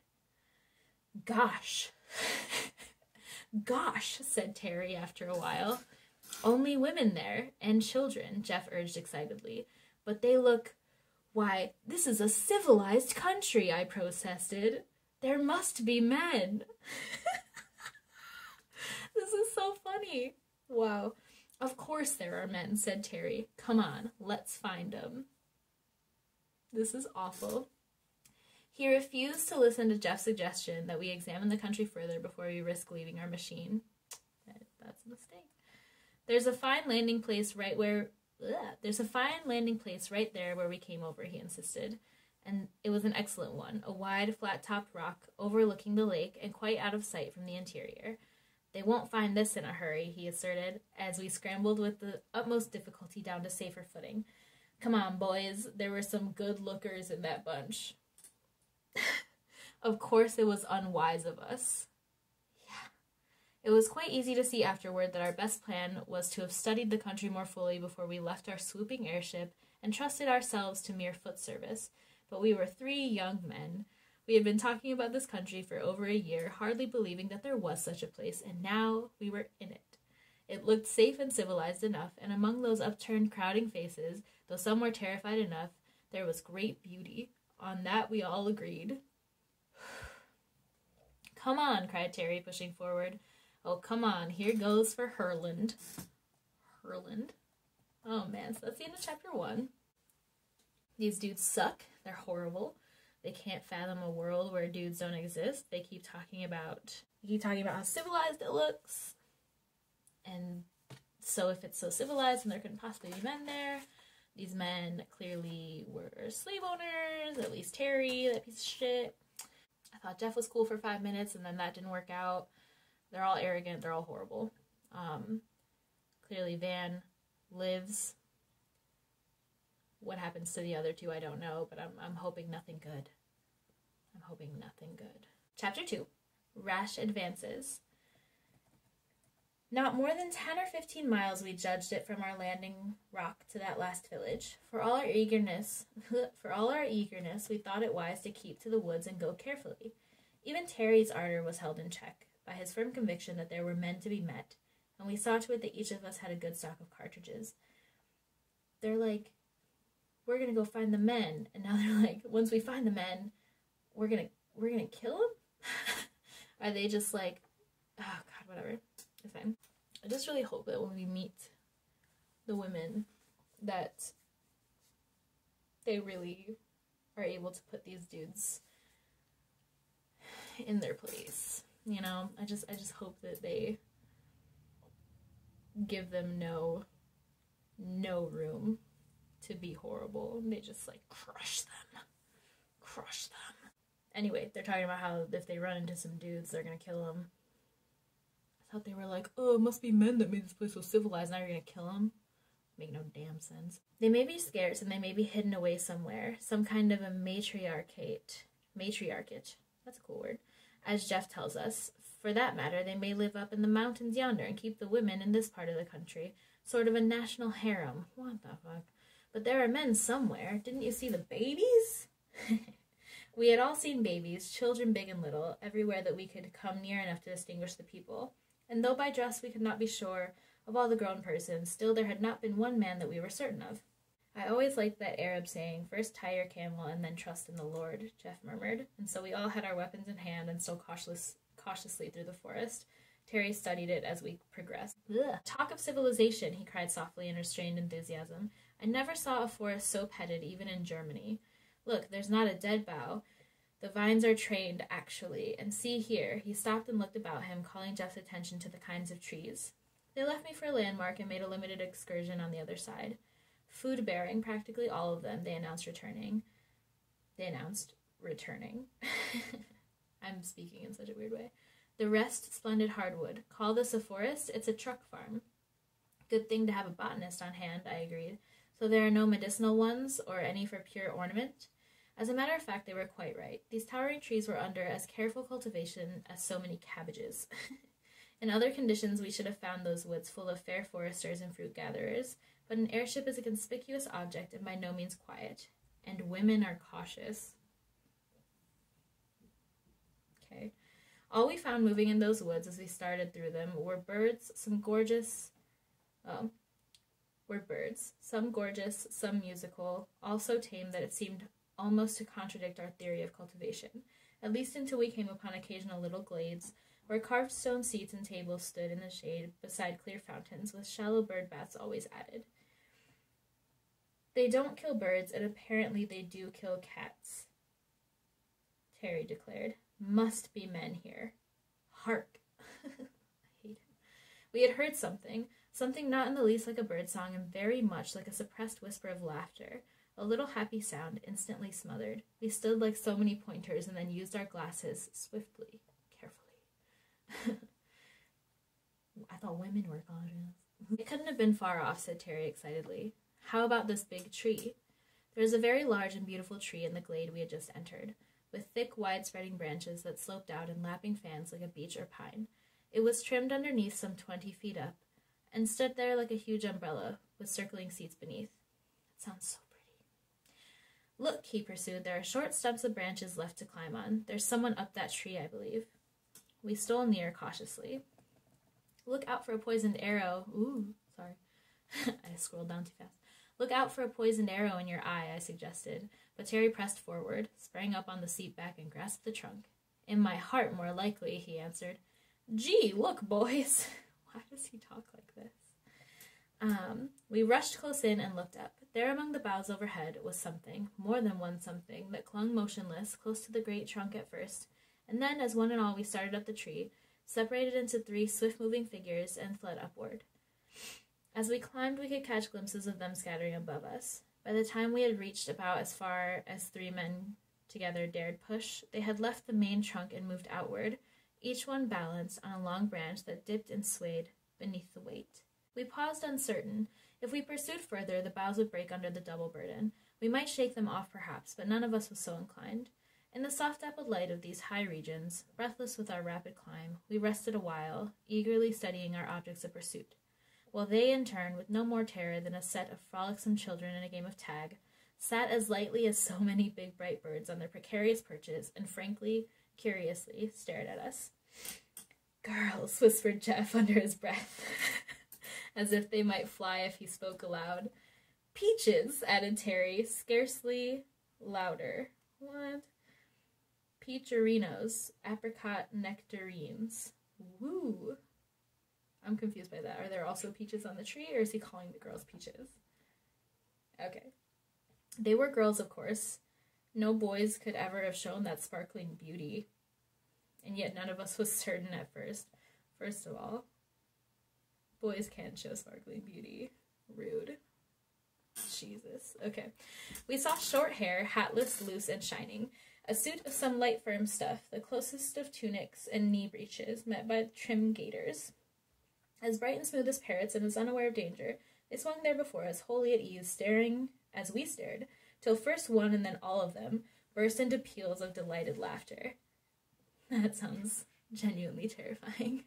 Gosh. Gosh, said Terry after a while. Only women there, and children, Jeff urged excitedly. But they look... Why, this is a civilized country, I protested. There must be men. This is so funny. Wow. Of course there are men, said Terry. Come on, let's find them. This is awful. He refused to listen to Jeff's suggestion that we examine the country further before we risk leaving our machine. That's a mistake. There's a fine landing place right there where we came over, he insisted. And it was an excellent one, a wide, flat-topped rock overlooking the lake and quite out of sight from the interior. They won't find this in a hurry, he asserted, as we scrambled with the utmost difficulty down to safer footing. Come on, boys, there were some good lookers in that bunch. Of course it was unwise of us. Yeah. It was quite easy to see afterward that our best plan was to have studied the country more fully before we left our swooping airship and trusted ourselves to mere foot service. But we were 3 young men. We had been talking about this country for over a year, hardly believing that there was such a place, and now we were in it. It looked safe and civilized enough, and among those upturned, crowding faces, though some were terrified enough, there was great beauty. On that we all agreed. "Come on," cried Terry, pushing forward. "Oh, come on, here goes for Herland." Herland? Oh man, so that's the end of chapter 1. These dudes suck. They're horrible. They can't fathom a world where dudes don't exist. They keep talking about how civilized it looks. And so if it's so civilized, then there couldn't possibly be men there. These men clearly were slave owners, at least Terry, that piece of shit. I thought Jeff was cool for 5 minutes, and then that didn't work out. They're all arrogant. They're all horrible. Clearly Van lives. What happens to the other 2, I don't know, but I'm hoping nothing good. I'm hoping nothing good. Chapter 2, Rash Advances. Not more than 10 or 15 miles we judged it from our landing rock to that last village. For all our eagerness, we thought it wise to keep to the woods and go carefully. Even Terry's ardor was held in check by his firm conviction that there were men to be met, and we saw to it that each of us had a good stock of cartridges. They're like, "We're gonna go find the men," and now they're like, once we find the men, we're gonna kill them? Are they just like, oh god, whatever, it's fine. I just really hope that when we meet the women that they really are able to put these dudes in their place, you know? I just hope that they give them no room to be horrible. They just like crush them. Anyway, they're talking about how if they run into some dudes, they're gonna kill them. I thought they were like, oh, it must be men that made this place so civilized, now you're gonna kill them. Make no damn sense. They may be scarce and they may be hidden away somewhere, some kind of a matriarchate. That's a cool word. As Jeff tells us. For that matter, they may live up in the mountains yonder and keep the women in this part of the country. Sort of a national harem. What the fuck? But there are men somewhere. Didn't you see the babies? We had all seen babies, children big and little, everywhere that we could come near enough to distinguish the people. And though by dress we could not be sure of all the grown persons, still there had not been one man that we were certain of. I always liked that Arab saying, "First tie your camel and then trust in the Lord," Jeff murmured. And so we all had our weapons in hand and stole cautiously through the forest. Terry studied it as we progressed. Ugh. "Talk of civilization," he cried softly in restrained enthusiasm. "I never saw a forest so petted, even in Germany. Look, there's not a dead bough. The vines are trained, actually. And see here." He stopped and looked about him, calling Jeff's attention to the kinds of trees. They left me for a landmark and made a limited excursion on the other side. Food-bearing, practically all of them, they announced returning. I'm speaking in such a weird way. The rest, splendid hardwood. Call this a forest? It's a truck farm. Good thing to have a botanist on hand, I agreed. So there are no medicinal ones, or any for pure ornament? As a matter of fact, they were quite right. These towering trees were under as careful cultivation as so many cabbages. In other conditions, we should have found those woods full of fair foresters and fruit gatherers, but an airship is a conspicuous object and by no means quiet. And women are cautious. Okay. All we found moving in those woods as we started through them were birds, some gorgeous, some musical, all so tame that it seemed almost to contradict our theory of cultivation, at least until we came upon occasional little glades where carved stone seats and tables stood in the shade beside clear fountains, with shallow bird baths always added. They don't kill birds, and apparently they do kill cats, Terry declared. Must be men here. Hark. I hate him. We had heard something not in the least like a bird song and very much like a suppressed whisper of laughter, a little happy sound instantly smothered. We stood like so many pointers and then used our glasses swiftly, carefully. I thought women were cautious. It couldn't have been far off, said Terry excitedly. How about this big tree? There was a very large and beautiful tree in the glade we had just entered, with thick, wide-spreading branches that sloped out in lapping fans like a beech or pine. It was trimmed underneath some 20 feet up, and stood there like a huge umbrella, with circling seats beneath. It sounds so pretty. Look, he pursued, there are short stumps of branches left to climb on. There's someone up that tree, I believe. We stole near cautiously. Look out for a poisoned arrow. Ooh, sorry. I scrolled down too fast. Look out for a poisoned arrow in your eye, I suggested, but Terry pressed forward, sprang up on the seat back, and grasped the trunk. In my heart, more likely, he answered. Gee, look, boys. Why does he talk like this? We rushed close in and looked up. There among the boughs overhead was something, more than one something, that clung motionless, close to the great trunk at first, and then, as one and all we started up the tree, separated into 3 swift-moving figures and fled upward. As we climbed, we could catch glimpses of them scattering above us. By the time we had reached about as far as 3 men together dared push, they had left the main trunk and moved outward, each one balanced on a long branch that dipped and swayed beneath the weight. We paused uncertain. If we pursued further, the boughs would break under the double burden. We might shake them off, perhaps, but none of us was so inclined. In the soft-dappled light of these high regions, breathless with our rapid climb, we rested a while, eagerly studying our objects of pursuit, while they, in turn, with no more terror than a set of frolicsome children in a game of tag, sat as lightly as so many big bright birds on their precarious perches, and frankly, curiously, stared at us. Girls, whispered Jeff under his breath, as if they might fly if he spoke aloud. Peaches, added Terry, scarcely louder. What? Peacherinos, apricot nectarines. Woo! I'm confused by that. Are there also peaches on the tree, or is he calling the girls peaches? Okay. They were girls, of course. No boys could ever have shown that sparkling beauty. And yet none of us was certain at first. First of all, boys can't show sparkling beauty. Rude. Jesus. Okay. We saw short hair, hatless, loose, and shining. A suit of some light firm stuff, the closest of tunics and knee breeches, met by trim gaiters. As bright and smooth as parrots and as unaware of danger, they swung there before us, wholly at ease, staring as we stared, till first one and then all of them burst into peals of delighted laughter. That sounds genuinely terrifying.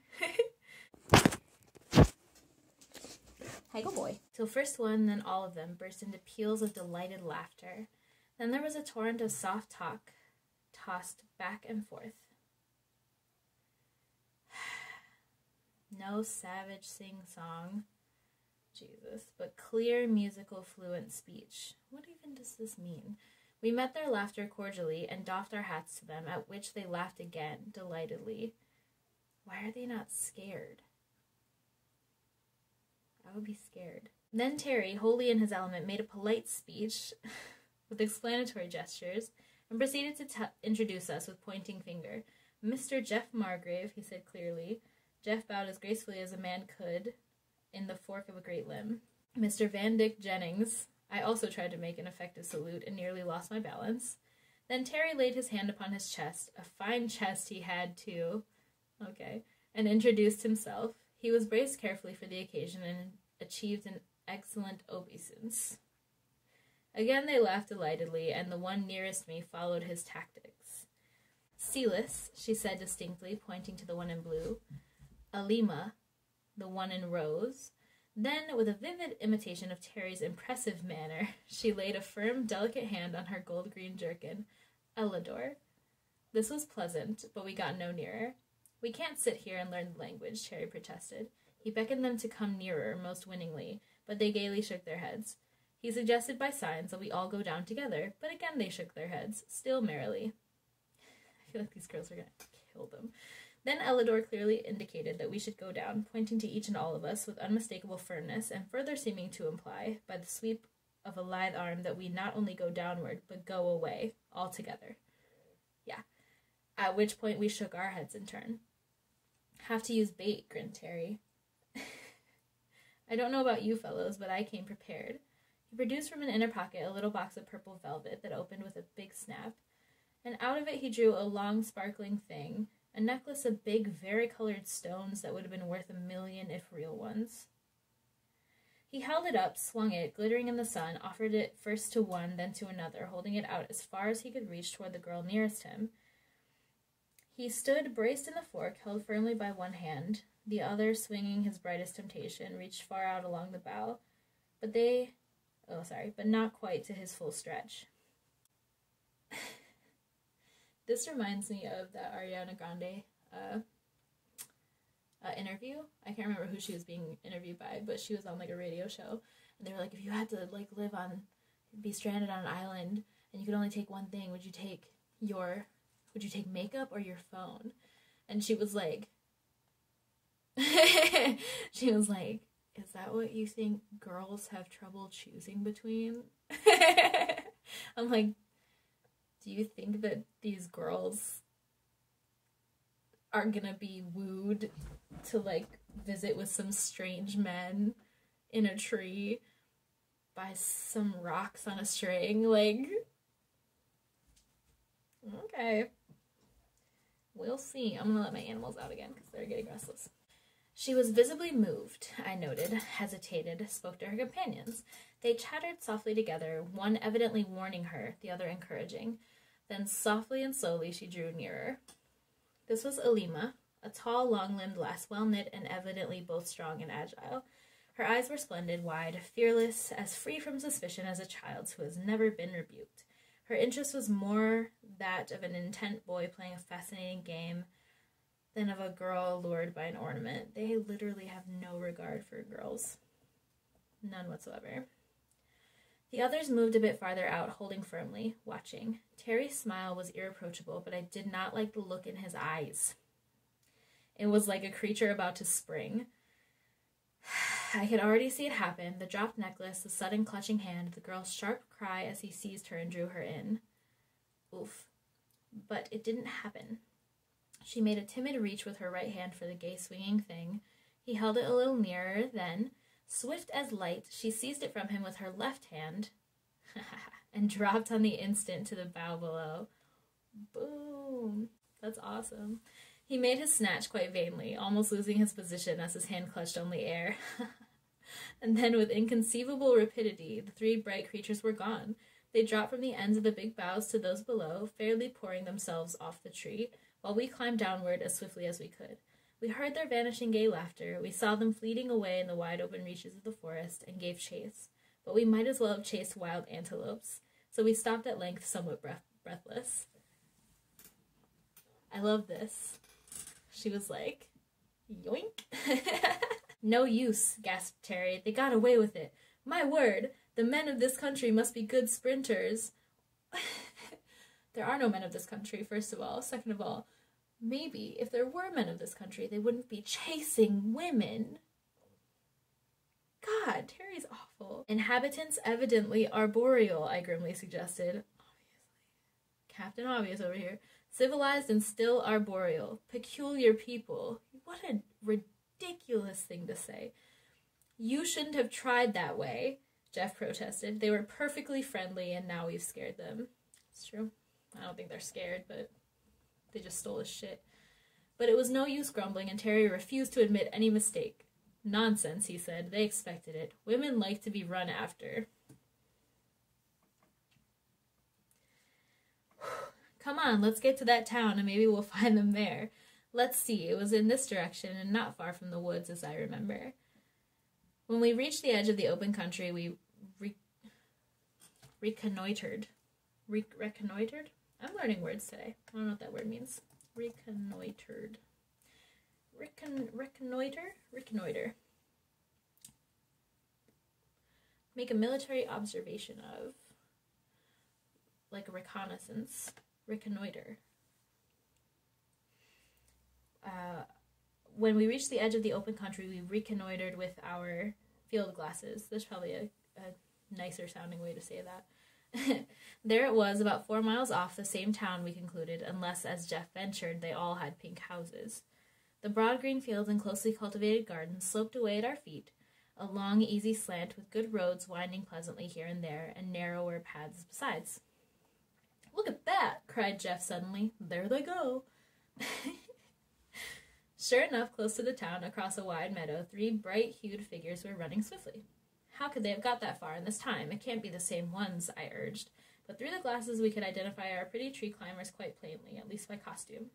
Hi, go boy. Till first one, then all of them burst into peals of delighted laughter. Then there was a torrent of soft talk, tossed back and forth. No savage sing-song, Jesus, but clear, musical, fluent speech. What even does this mean? We met their laughter cordially and doffed our hats to them, at which they laughed again, delightedly. Why are they not scared? I would be scared. Then Terry, wholly in his element, made a polite speech with explanatory gestures and proceeded to introduce us with pointing finger. Mr. Jeff Margrave, he said clearly. Jeff bowed as gracefully as a man could in the fork of a great limb. Mr. Van Dyck Jennings. I also tried to make an effective salute and nearly lost my balance. Then Terry laid his hand upon his chest, a fine chest he had too, and introduced himself. He was braced carefully for the occasion and achieved an excellent obeisance. Again they laughed delightedly, and the one nearest me followed his tactics. Celis, she said distinctly, pointing to the one in blue. Alima, the one in rose. Then, with a vivid imitation of Terry's impressive manner, she laid a firm, delicate hand on her gold-green jerkin. Ellador. This was pleasant, but we got no nearer. We can't sit here and learn the language, Terry protested. He beckoned them to come nearer, most winningly, but they gaily shook their heads. He suggested by signs that we all go down together, but again they shook their heads, still merrily. I feel like these girls are going to kill them. Then Ellador clearly indicated that we should go down, pointing to each and all of us with unmistakable firmness, and further seeming to imply, by the sweep of a lithe arm, that we not only go downward, but go away, altogether. Yeah. At which point we shook our heads in turn. Have to use bait, grinned Terry. I don't know about you fellows, but I came prepared. He produced from an inner pocket a little box of purple velvet that opened with a big snap, and out of it he drew a long, sparkling thing, a necklace of big, varicolored stones that would have been worth 1,000,000 if real ones. He held it up, swung it, glittering in the sun, offered it first to one, then to another, holding it out as far as he could reach toward the girl nearest him. He stood braced in the fork, held firmly by one hand, the other swinging his brightest temptation, reached far out along the bough, but not quite to his full stretch. This reminds me of that Ariana Grande interview. I can't remember who she was being interviewed by, but she was on like a radio show, and they were like, if you had to like be stranded on an island and you could only take one thing, would you take makeup or your phone? And she was like, is that what you think girls have trouble choosing between? I'm like, do you think that these girls are gonna be wooed to like visit with some strange men in a tree by some rocks on a string? Like, okay, we'll see. I'm gonna let my animals out again because they're getting restless. She was visibly moved, I noted, hesitated, spoke to her companions. They chattered softly together, one evidently warning her, the other encouraging. Then softly and slowly she drew nearer. This was Alima, a tall, long-limbed lass, well-knit and evidently both strong and agile. Her eyes were splendid, wide, fearless, as free from suspicion as a child's who has never been rebuked. Her interest was more that of an intent boy playing a fascinating game than of a girl lured by an ornament. They literally have no regard for girls. None whatsoever. The others moved a bit farther out, holding firmly, watching. Terry's smile was irreproachable, but I did not like the look in his eyes. It was like a creature about to spring. I could already see it happen, the dropped necklace, the sudden clutching hand, the girl's sharp cry as he seized her and drew her in. Oof. But it didn't happen. She made a timid reach with her right hand for the gay swinging thing. He held it a little nearer, then, swift as light, she seized it from him with her left hand and dropped on the instant to the bough below. Boom. That's awesome. He made his snatch quite vainly, almost losing his position as his hand clutched only air. And then, with inconceivable rapidity, the three bright creatures were gone. They dropped from the ends of the big boughs to those below, fairly pouring themselves off the tree, while we climbed downward as swiftly as we could. We heard their vanishing gay laughter, we saw them fleeting away in the wide open reaches of the forest, and gave chase. But we might as well have chased wild antelopes, so we stopped at length, somewhat breathless. I love this. She was like, yoink. No use, gasped Terry. They got away with it. My word, the men of this country must be good sprinters. There are no men of this country, first of all. Second of all, maybe if there were men of this country, they wouldn't be chasing women. God, Terry's awful. Inhabitants evidently arboreal, I grimly suggested. Obviously. Captain Obvious over here. Civilized and still arboreal. Peculiar people. What a ridiculous thing to say. You shouldn't have tried that way, Jeff protested. They were perfectly friendly, and now we've scared them. It's true. I don't think they're scared, but they just stole his shit. But it was no use grumbling, and Terry refused to admit any mistake. Nonsense, he said. They expected it. Women like to be run after. Come on, let's get to that town, and maybe we'll find them there. Let's see, it was in this direction, and not far from the woods, as I remember. When we reached the edge of the open country, we reconnoitered. Reconnoitered? I'm learning words today. I don't know what that word means. Reconnoitered. Reconnoiter? Reconnoiter. Make a military observation of. Like a reconnaissance. Reconnoiter. When we reached the edge of the open country, we reconnoitered with our field glasses. There's probably a nicer sounding way to say that. There it was, about 4 miles off, the same town, we concluded, unless, as Jeff ventured, they all had pink houses. The broad green fields and closely cultivated gardens sloped away at our feet, a long, easy slant with good roads winding pleasantly here and there, and narrower paths besides. "Look at that!" cried Jeff suddenly. "There they go!" Sure enough, close to the town, across a wide meadow, 3 bright-hued figures were running swiftly. How could they have got that far in this time? It can't be the same ones, I urged. But through the glasses we could identify our pretty tree climbers quite plainly, at least by costume.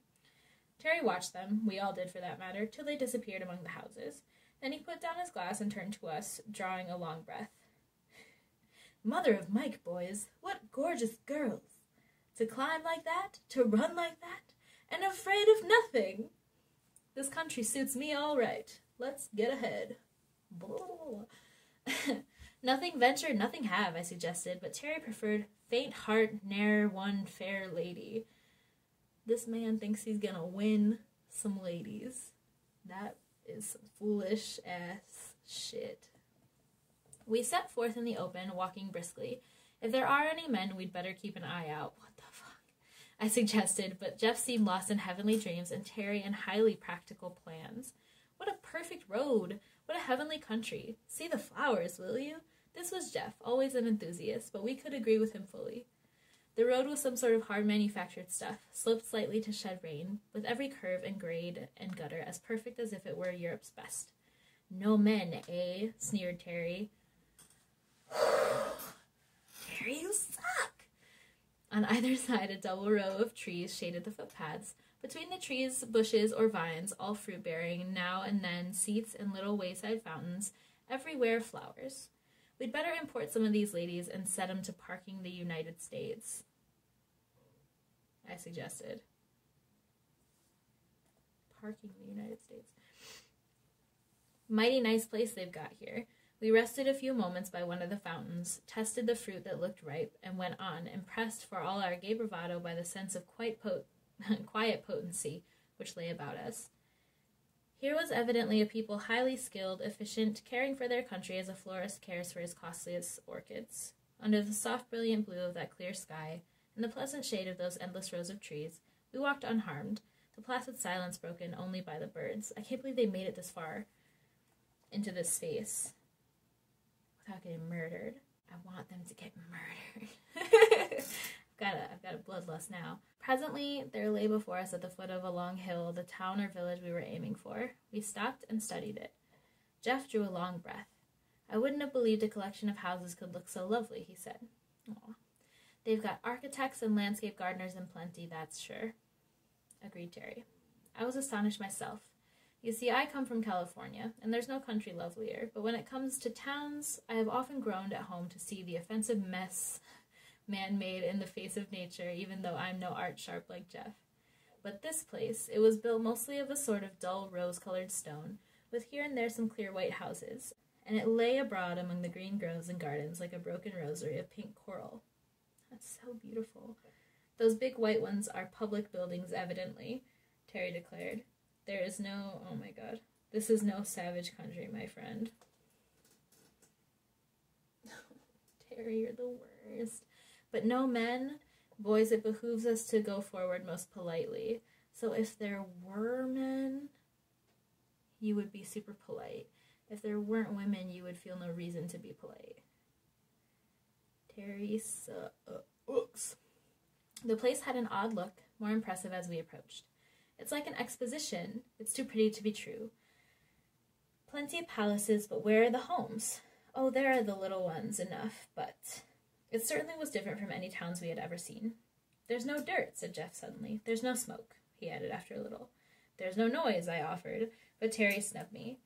Terry watched them, we all did for that matter, till they disappeared among the houses. Then he put down his glass and turned to us, drawing a long breath. "Mother of Mike, boys! What gorgeous girls! To climb like that, to run like that, and afraid of nothing. This country suits me all right. Let's get ahead. Nothing venture, nothing have, I suggested, but Terry preferred faint heart ne'er won fair lady. This man thinks he's gonna win some ladies. That is some foolish ass shit. We set forth in the open, walking briskly. If there are any men, we'd better keep an eye out. What the fuck? I suggested, but Jeff seemed lost in heavenly dreams and Terry in highly practical plans. What a perfect road! What a heavenly country! See the flowers, will you? This was Jeff, always an enthusiast, but we could agree with him fully. The road was some sort of hard manufactured stuff, sloped slightly to shed rain, with every curve and grade and gutter as perfect as if it were Europe's best. No men, eh? Sneered Terry. Terry, you suck! On either side, a double row of trees shaded the footpaths. Between the trees, bushes, or vines, all fruit-bearing, now and then seats and little wayside fountains, everywhere flowers. We'd better import some of these ladies and set 'em to parking the United States, I suggested. Parking the United States. Mighty nice place they've got here. We rested a few moments by one of the fountains, tested the fruit that looked ripe, and went on, impressed for all our gay bravado by the sense of quiet potency which lay about us. Here was evidently a people highly skilled, efficient, caring for their country as a florist cares for his costliest orchids. Under the soft, brilliant blue of that clear sky, and the pleasant shade of those endless rows of trees, we walked unharmed, the placid silence broken only by the birds. I can't believe they made it this far into this space without getting murdered. I want them to get murdered. I've got a bloodlust now. Presently, there lay before us at the foot of a long hill the town or village we were aiming for. We stopped and studied it. Jeff drew a long breath. I wouldn't have believed a collection of houses could look so lovely, he said. Aw. They've got architects and landscape gardeners in plenty, that's sure. Agreed Terry. I was astonished myself. You see, I come from California, and there's no country lovelier, but when it comes to towns, I have often groaned at home to see the offensive mess man-made in the face of nature, even though I'm no art sharp like Jeff. But this place, it was built mostly of a sort of dull rose-colored stone, with here and there some clear white houses, and it lay abroad among the green groves and gardens like a broken rosary of pink coral. That's so beautiful. Those big white ones are public buildings, evidently, Terry declared. There is no... oh my god. This is no savage country, my friend. Terry, you're the worst. But no men, boys, it behooves us to go forward most politely. So if there were men, you would be super polite. If there weren't women, you would feel no reason to be polite. Terry sucks. The place had an odd look, more impressive as we approached. It's like an exposition. It's too pretty to be true. Plenty of palaces, but where are the homes? Oh, there are the little ones enough, but... It certainly was different from any towns we had ever seen. There's no dirt, said Jeff suddenly. There's no smoke, he added after a little. There's no noise, I offered, but Terry snubbed me.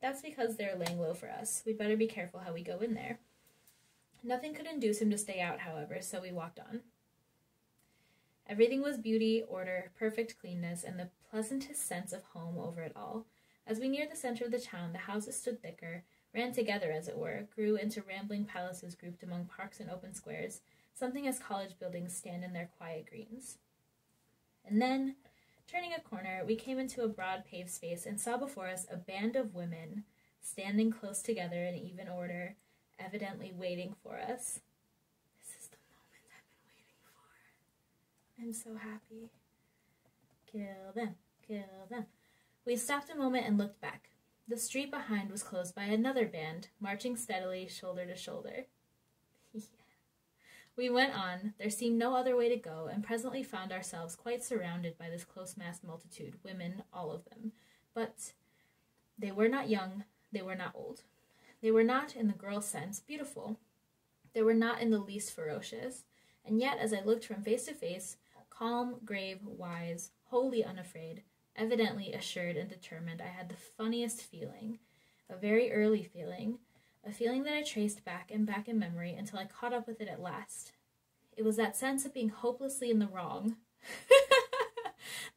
That's because they're laying low for us. We'd better be careful how we go in there. Nothing could induce him to stay out, however, so we walked on. Everything was beauty, order, perfect cleanness, and the pleasantest sense of home over it all. As we neared the center of the town, the houses stood thicker, ran together, as it were, grew into rambling palaces grouped among parks and open squares, something as college buildings stand in their quiet greens. And then, turning a corner, we came into a broad paved space and saw before us a band of women standing close together in even order, evidently waiting for us. This is the moment I've been waiting for. I'm so happy. Kill them, kill them. We stopped a moment and looked back. The street behind was closed by another band, marching steadily, shoulder to shoulder. Yeah. We went on. There seemed no other way to go, and presently found ourselves quite surrounded by this close-massed multitude, women, all of them. But they were not young, they were not old. They were not, in the girl sense, beautiful. They were not in the least ferocious. And yet, as I looked from face to face, calm, grave, wise, wholly unafraid, evidently assured and determined, I had the funniest feeling, a very early feeling, a feeling that I traced back and back in memory until I caught up with it at last. It was that sense of being hopelessly in the wrong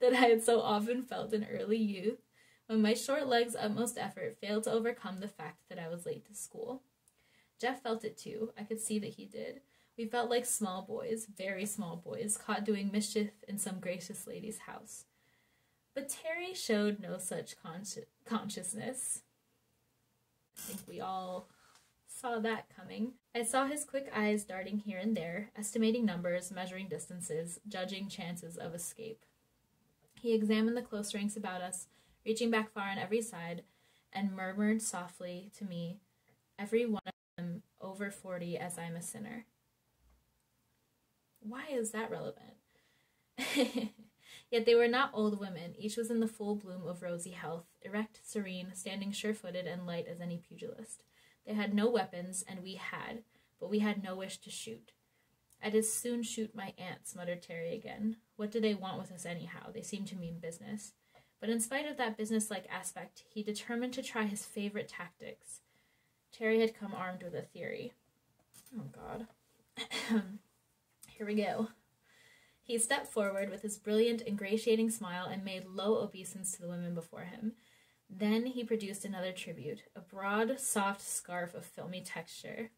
that I had so often felt in early youth, when my short legs' utmost effort failed to overcome the fact that I was late to school. Jeff felt it too. I could see that he did. We felt like small boys, very small boys, caught doing mischief in some gracious lady's house. But Terry showed no such consciousness. I think we all saw that coming. I saw his quick eyes darting here and there, estimating numbers, measuring distances, judging chances of escape. He examined the close ranks about us, reaching back far on every side, and murmured softly to me, every one of them over 40 as I'm a sinner. Why is that relevant? Yet they were not old women. Each was in the full bloom of rosy health, erect, serene, standing sure-footed and light as any pugilist. They had no weapons, and we had, but we had no wish to shoot. I'd as soon shoot my aunts, muttered Terry again. What do they want with us anyhow? They seem to mean business. But in spite of that business-like aspect, he determined to try his favorite tactics. Terry had come armed with a theory. Oh, God. Here we go. He stepped forward with his brilliant, ingratiating smile and made low obeisance to the women before him. Then he produced another tribute, a broad, soft scarf of filmy texture.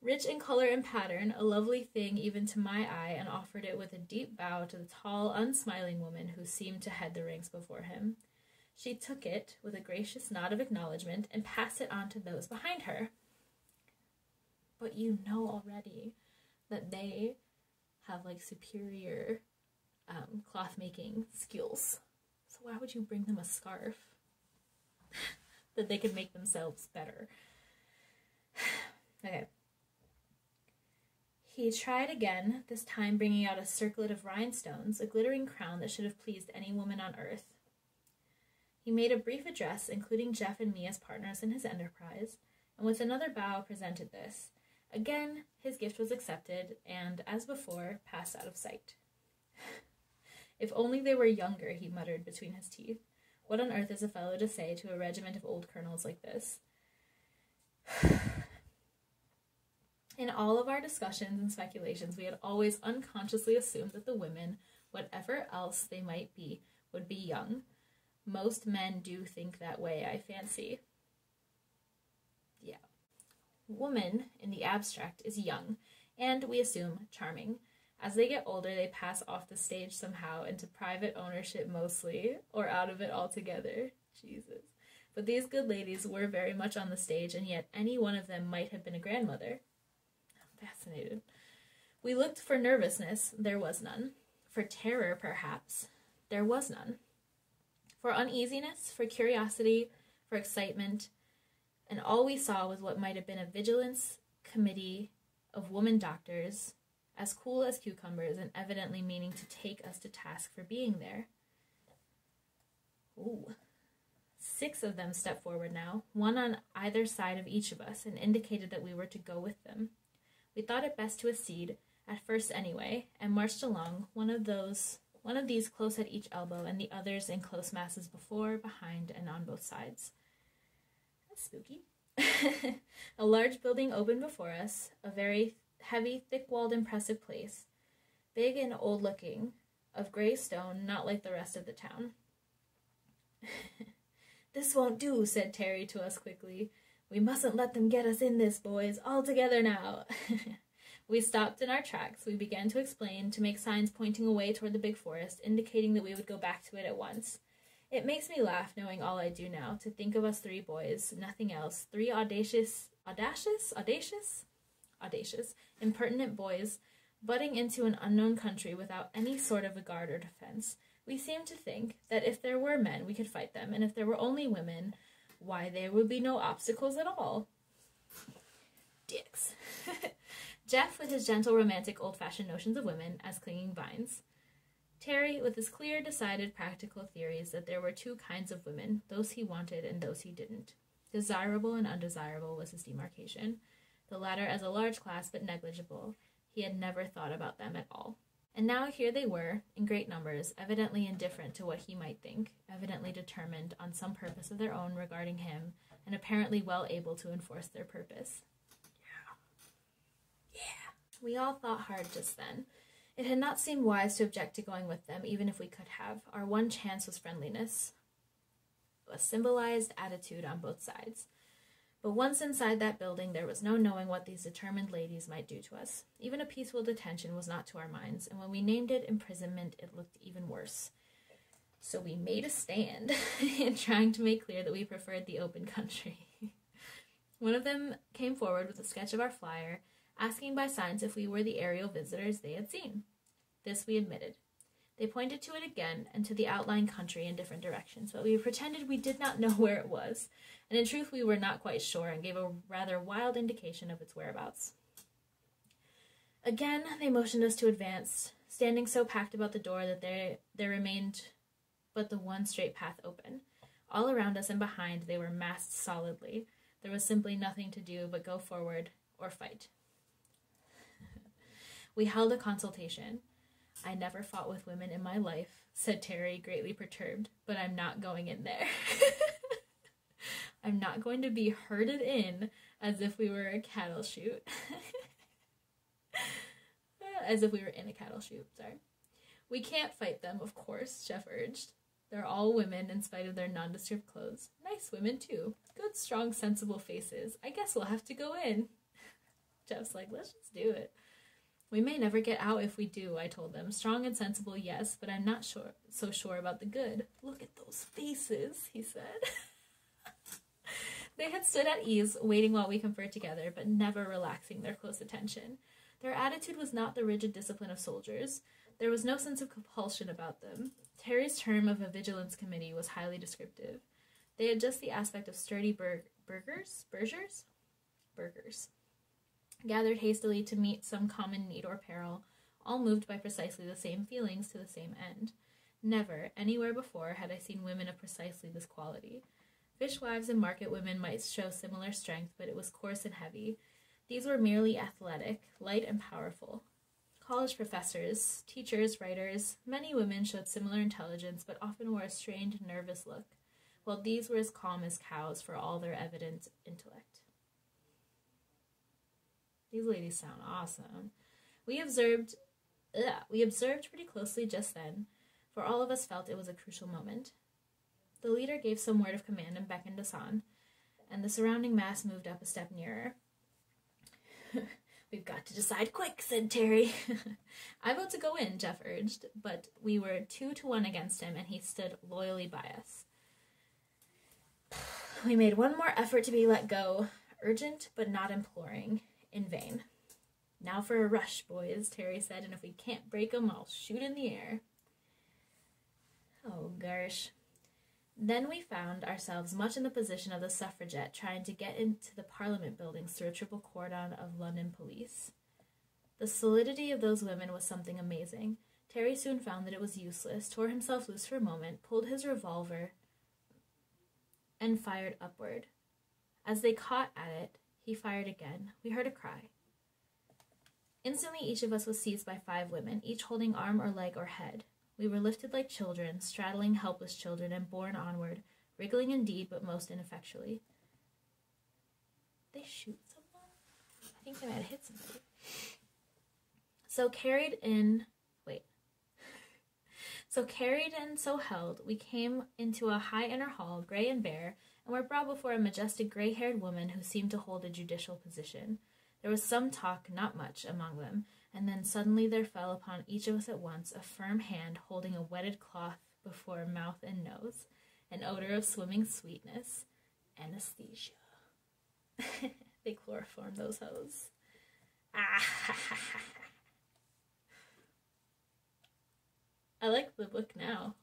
Rich in color and pattern, a lovely thing even to my eye, and offered it with a deep bow to the tall, unsmiling woman who seemed to head the ranks before him. She took it with a gracious nod of acknowledgement and passed it on to those behind her. But you know already that they have, like, superior cloth-making skills. So why would you bring them a scarf that they could make themselves better? Okay. He tried again, this time bringing out a circlet of rhinestones, a glittering crown that should have pleased any woman on earth. He made a brief address, including Jeff and me as partners in his enterprise, and with another bow presented this. Again, his gift was accepted, and, as before, passed out of sight. If only they were younger, he muttered between his teeth. What on earth is a fellow to say to a regiment of old colonels like this? In all of our discussions and speculations, we had always unconsciously assumed that the women, whatever else they might be, would be young. Most men do think that way, I fancy. Yeah. Woman, in the abstract, is young, and, we assume, charming. As they get older, they pass off the stage somehow into private ownership mostly, or out of it altogether. Jesus. But these good ladies were very much on the stage, and yet any one of them might have been a grandmother. I'm fascinated. We looked for nervousness. There was none. For terror, perhaps. There was none. For uneasiness, for curiosity, for excitement, and all we saw was what might have been a vigilance committee of woman doctors, as cool as cucumbers and evidently meaning to take us to task for being there. Ooh. 6 of them stepped forward now, one on either side of each of us, and indicated that we were to go with them. We thought it best to accede, at first anyway, and marched along, one of these close at each elbow, and the others in close masses before, behind, and on both sides. That's spooky. A large building opened before us, a very heavy, thick-walled, impressive place, big and old-looking, of gray stone, not like the rest of the town. This won't do, said Terry to us quickly. We mustn't let them get us in this, boys. All together now. We stopped in our tracks. We began to explain, to make signs pointing away toward the big forest, indicating that we would go back to it at once. It makes me laugh, knowing all I do now, to think of us 3 boys, nothing else, 3 audacious, impertinent boys, butting into an unknown country without any sort of a guard or defense. We seemed to think that if there were men, we could fight them, and if there were only women, why, there would be no obstacles at all. Dicks. Jeff, with his gentle, romantic, old-fashioned notions of women as clinging vines. Terry, with his clear, decided, practical theories that there were 2 kinds of women, those he wanted and those he didn't. Desirable and undesirable was his demarcation. The latter as a large class, but negligible. He had never thought about them at all. And now here they were, in great numbers, evidently indifferent to what he might think, evidently determined on some purpose of their own regarding him, and apparently well able to enforce their purpose. Yeah. We all thought hard just then. It had not seemed wise to object to going with them, even if we could have. Our one chance was friendliness, a symbolized attitude on both sides. But once inside that building, there was no knowing what these determined ladies might do to us. Even a peaceful detention was not to our minds, and when we named it imprisonment, it looked even worse. So we made a stand in trying to make clear that we preferred the open country. One of them came forward with a sketch of our flyer, asking by signs if we were the aerial visitors they had seen. This we admitted. They pointed to it again and to the outlying country in different directions, but we pretended we did not know where it was, and in truth we were not quite sure and gave a rather wild indication of its whereabouts. Again, they motioned us to advance, standing so packed about the door that there remained but the one straight path open. All around us and behind they were massed solidly. There was simply nothing to do but go forward or fight. We held a consultation. I never fought with women in my life, said Terry, greatly perturbed, but I'm not going in there. I'm not going to be herded in as if we were a cattle chute. As if we were in a cattle chute, sorry. We can't fight them, of course, Jeff urged. They're all women in spite of their nondescript clothes. Nice women, too. Good, strong, sensible faces. I guess we'll have to go in. Jeff's like, let's just do it. We may never get out if we do, I told them. Strong and sensible, yes, but I'm not so sure about the good. Look at those faces, he said. They had stood at ease, waiting while we conferred together, but never relaxing their close attention. Their attitude was not the rigid discipline of soldiers. There was no sense of compulsion about them. Terry's term of a vigilance committee was highly descriptive. They had just the aspect of sturdy burghers, gathered hastily to meet some common need or peril, all moved by precisely the same feelings to the same end. Never, anywhere before, had I seen women of precisely this quality. Fishwives and market women might show similar strength, but it was coarse and heavy. These were merely athletic, light and powerful. College professors, teachers, writers, many women showed similar intelligence, but often wore a strained, nervous look, while these were as calm as cows for all their evident intellect. These ladies sound awesome. We observed pretty closely just then, for all of us felt it was a crucial moment. The leader gave some word of command and beckoned us on, and the surrounding mass moved up a step nearer. We've got to decide quick, said Terry. I vote to go in, Jeff urged, but we were 2-1 against him, and he stood loyally by us. We made one more effort to be let go, urgent but not imploring. In vain. Now for a rush, boys, Terry said, and if we can't break 'em, I'll shoot in the air. Oh, gosh. Then we found ourselves much in the position of the suffragette trying to get into the Parliament buildings through a triple cordon of London police. The solidity of those women was something amazing. Terry soon found that it was useless, tore himself loose for a moment, pulled his revolver, and fired upward. As they caught at it, he fired again. We heard a cry. Instantly, each of us was seized by 5 women, each holding arm or leg or head. We were lifted like children, straddling helpless children, and borne onward, wriggling indeed, but most ineffectually. They shoot someone? I think they might have hit somebody. So carried and so held, we came into a high inner hall, gray and bare, and were brought before a majestic gray-haired woman who seemed to hold a judicial position. There was some talk, not much, among them, and then suddenly there fell upon each of us at once a firm hand holding a wetted cloth before mouth and nose, an odor of swimming sweetness, anesthesia. They chloroformed those hoes. I like the book now.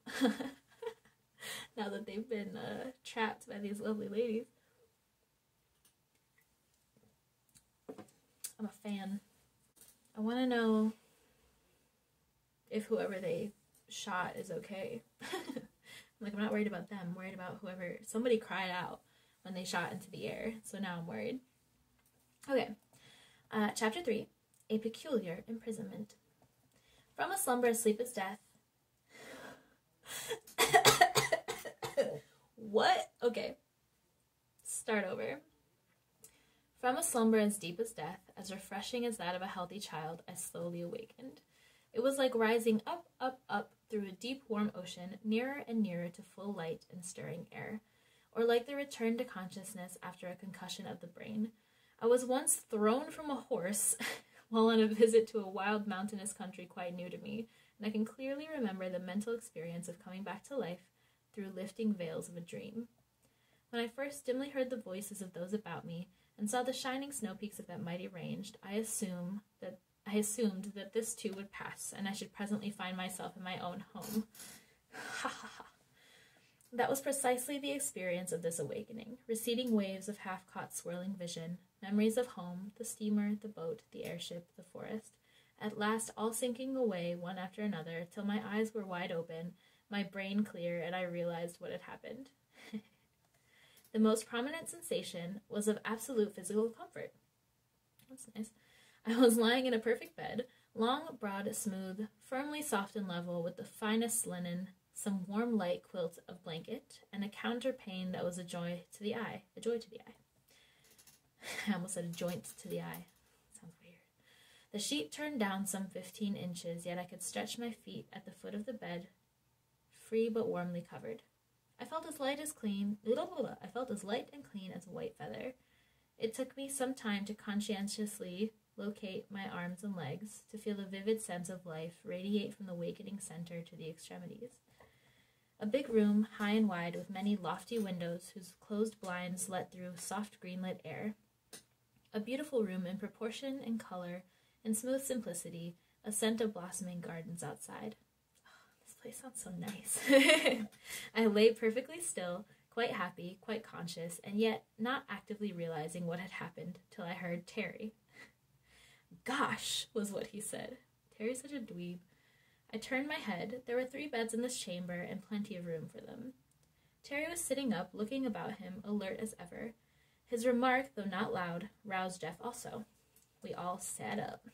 Now that they've been trapped by these lovely ladies. I'm a fan. I want to know if whoever they shot is okay. I'm not worried about them. I'm worried about whoever... Somebody cried out when they shot into the air, so now I'm worried. Okay. Chapter 3. A Peculiar Imprisonment. From a slumber asleep as death. What? Okay. Start over. From a slumber as deep as death, as refreshing as that of a healthy child, I slowly awakened. It was like rising up, up, up through a deep, warm ocean, nearer and nearer to full light and stirring air, or like the return to consciousness after a concussion of the brain. I was once thrown from a horse while on a visit to a wild mountainous country quite new to me, and I can clearly remember the mental experience of coming back to life through lifting veils of a dream. When I first dimly heard the voices of those about me and saw the shining snow peaks of that mighty range, I assumed that this too would pass, and I should presently find myself in my own home. Ha ha ha. That was precisely the experience of this awakening. Receding waves of half-caught swirling vision, memories of home, the steamer, the boat, the airship, the forest, at last all sinking away one after another till my eyes were wide open, my brain clear, and I realized what had happened. The most prominent sensation was of absolute physical comfort. That's nice. I was lying in a perfect bed, long, broad, smooth, firmly soft and level, with the finest linen, some warm light quilt of blanket, and a counterpane that was a joy to the eye. A joy to the eye. I almost said a joint to the eye. Sounds weird. The sheet turned down some 15 inches, yet I could stretch my feet at the foot of the bed, free but warmly covered. I felt as light and clean as a white feather. It took me some time to conscientiously locate my arms and legs, to feel the vivid sense of life radiate from the awakening center to the extremities. A big room, high and wide, with many lofty windows whose closed blinds let through soft green-lit air. A beautiful room in proportion and color and smooth simplicity, a scent of blossoming gardens outside. This place sounds so nice. I lay perfectly still, quite happy, quite conscious, and yet not actively realizing what had happened till I heard Terry. Gosh, was what he said. Terry's such a dweeb. I turned my head. There were 3 beds in this chamber and plenty of room for them. Terry was sitting up, looking about him, alert as ever. His remark, though not loud, roused Jeff also. We all sat up,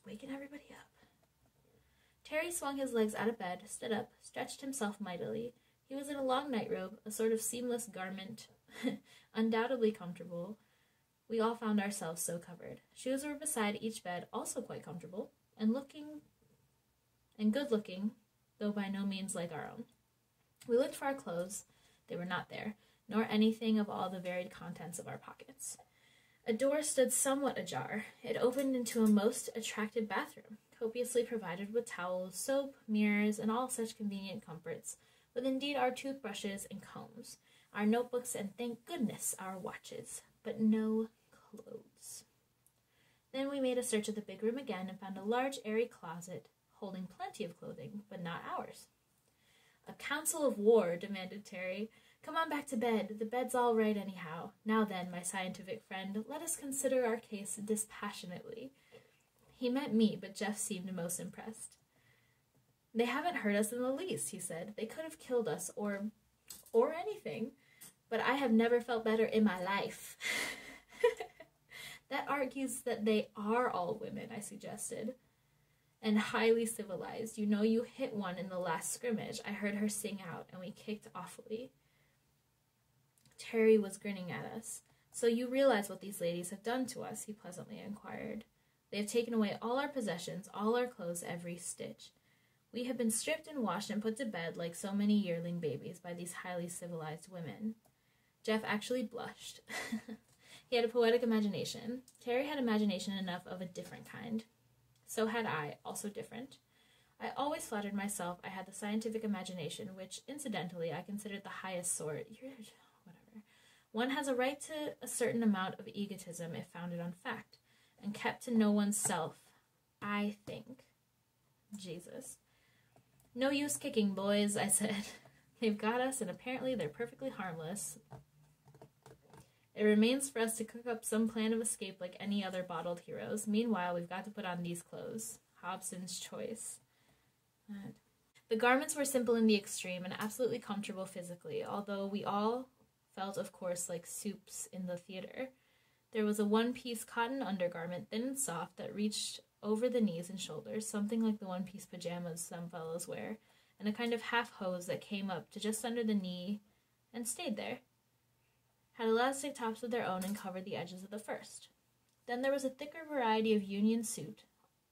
waking everybody up. Terry swung his legs out of bed, stood up, stretched himself mightily. He was in a long nightrobe, a sort of seamless garment, undoubtedly comfortable. We all found ourselves so covered. Shoes were beside each bed, also quite comfortable, and good-looking, though by no means like our own. We looked for our clothes. They were not there, nor anything of all the varied contents of our pockets. A door stood somewhat ajar. It opened into a most attractive bathroom, copiously provided with towels, soap, mirrors, and all such convenient comforts, with indeed our toothbrushes and combs, our notebooks, and thank goodness our watches, but no clothes. Then we made a search of the big room again and found a large airy closet holding plenty of clothing, but not ours. A council of war, demanded Terry. Come on back to bed. The bed's all right anyhow. Now then, my scientific friend, let us consider our case dispassionately. He meant me, but Jeff seemed most impressed. They haven't hurt us in the least, he said. They could have killed us or anything, but I have never felt better in my life. That argues that they are all women, I suggested, and highly civilized. You know, you hit one in the last scrimmage. I heard her sing out, and we kicked awfully. Terry was grinning at us. So you realize what these ladies have done to us, he pleasantly inquired. They have taken away all our possessions, all our clothes, every stitch. We have been stripped and washed and put to bed like so many yearling babies by these highly civilized women. Jeff actually blushed. He had a poetic imagination. Terry had imagination enough of a different kind. So had I, also different. I always flattered myself I had the scientific imagination, which, incidentally, I considered the highest sort. Whatever. One has a right to a certain amount of egotism if founded on fact, and kept to no one's self, I think. Jesus. No use kicking, boys, I said. They've got us, and apparently they're perfectly harmless. It remains for us to cook up some plan of escape like any other bottled heroes. Meanwhile, we've got to put on these clothes. Hobson's choice. The garments were simple in the extreme and absolutely comfortable physically, although we all felt, of course, like soups in the theater. There was a one-piece cotton undergarment, thin and soft, that reached over the knees and shoulders, something like the one-piece pajamas some fellows wear, and a kind of half hose that came up to just under the knee and stayed there. had elastic tops of their own and covered the edges of the first. Then there was a thicker variety of union suit,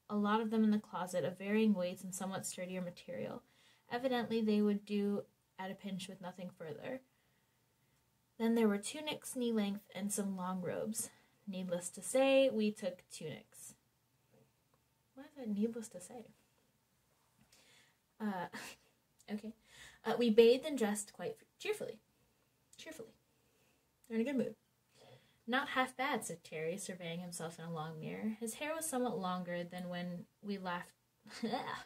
a lot of them in the closet, of varying weights and somewhat sturdier material. Evidently they would do at a pinch with nothing further. Then there were tunics knee-length and some long robes. Needless to say, we took tunics. What is that needless to say? Okay. We bathed and dressed quite cheerfully. They're in a good mood. Not half bad, said Terry, surveying himself in a long mirror. His hair was somewhat longer than when we left.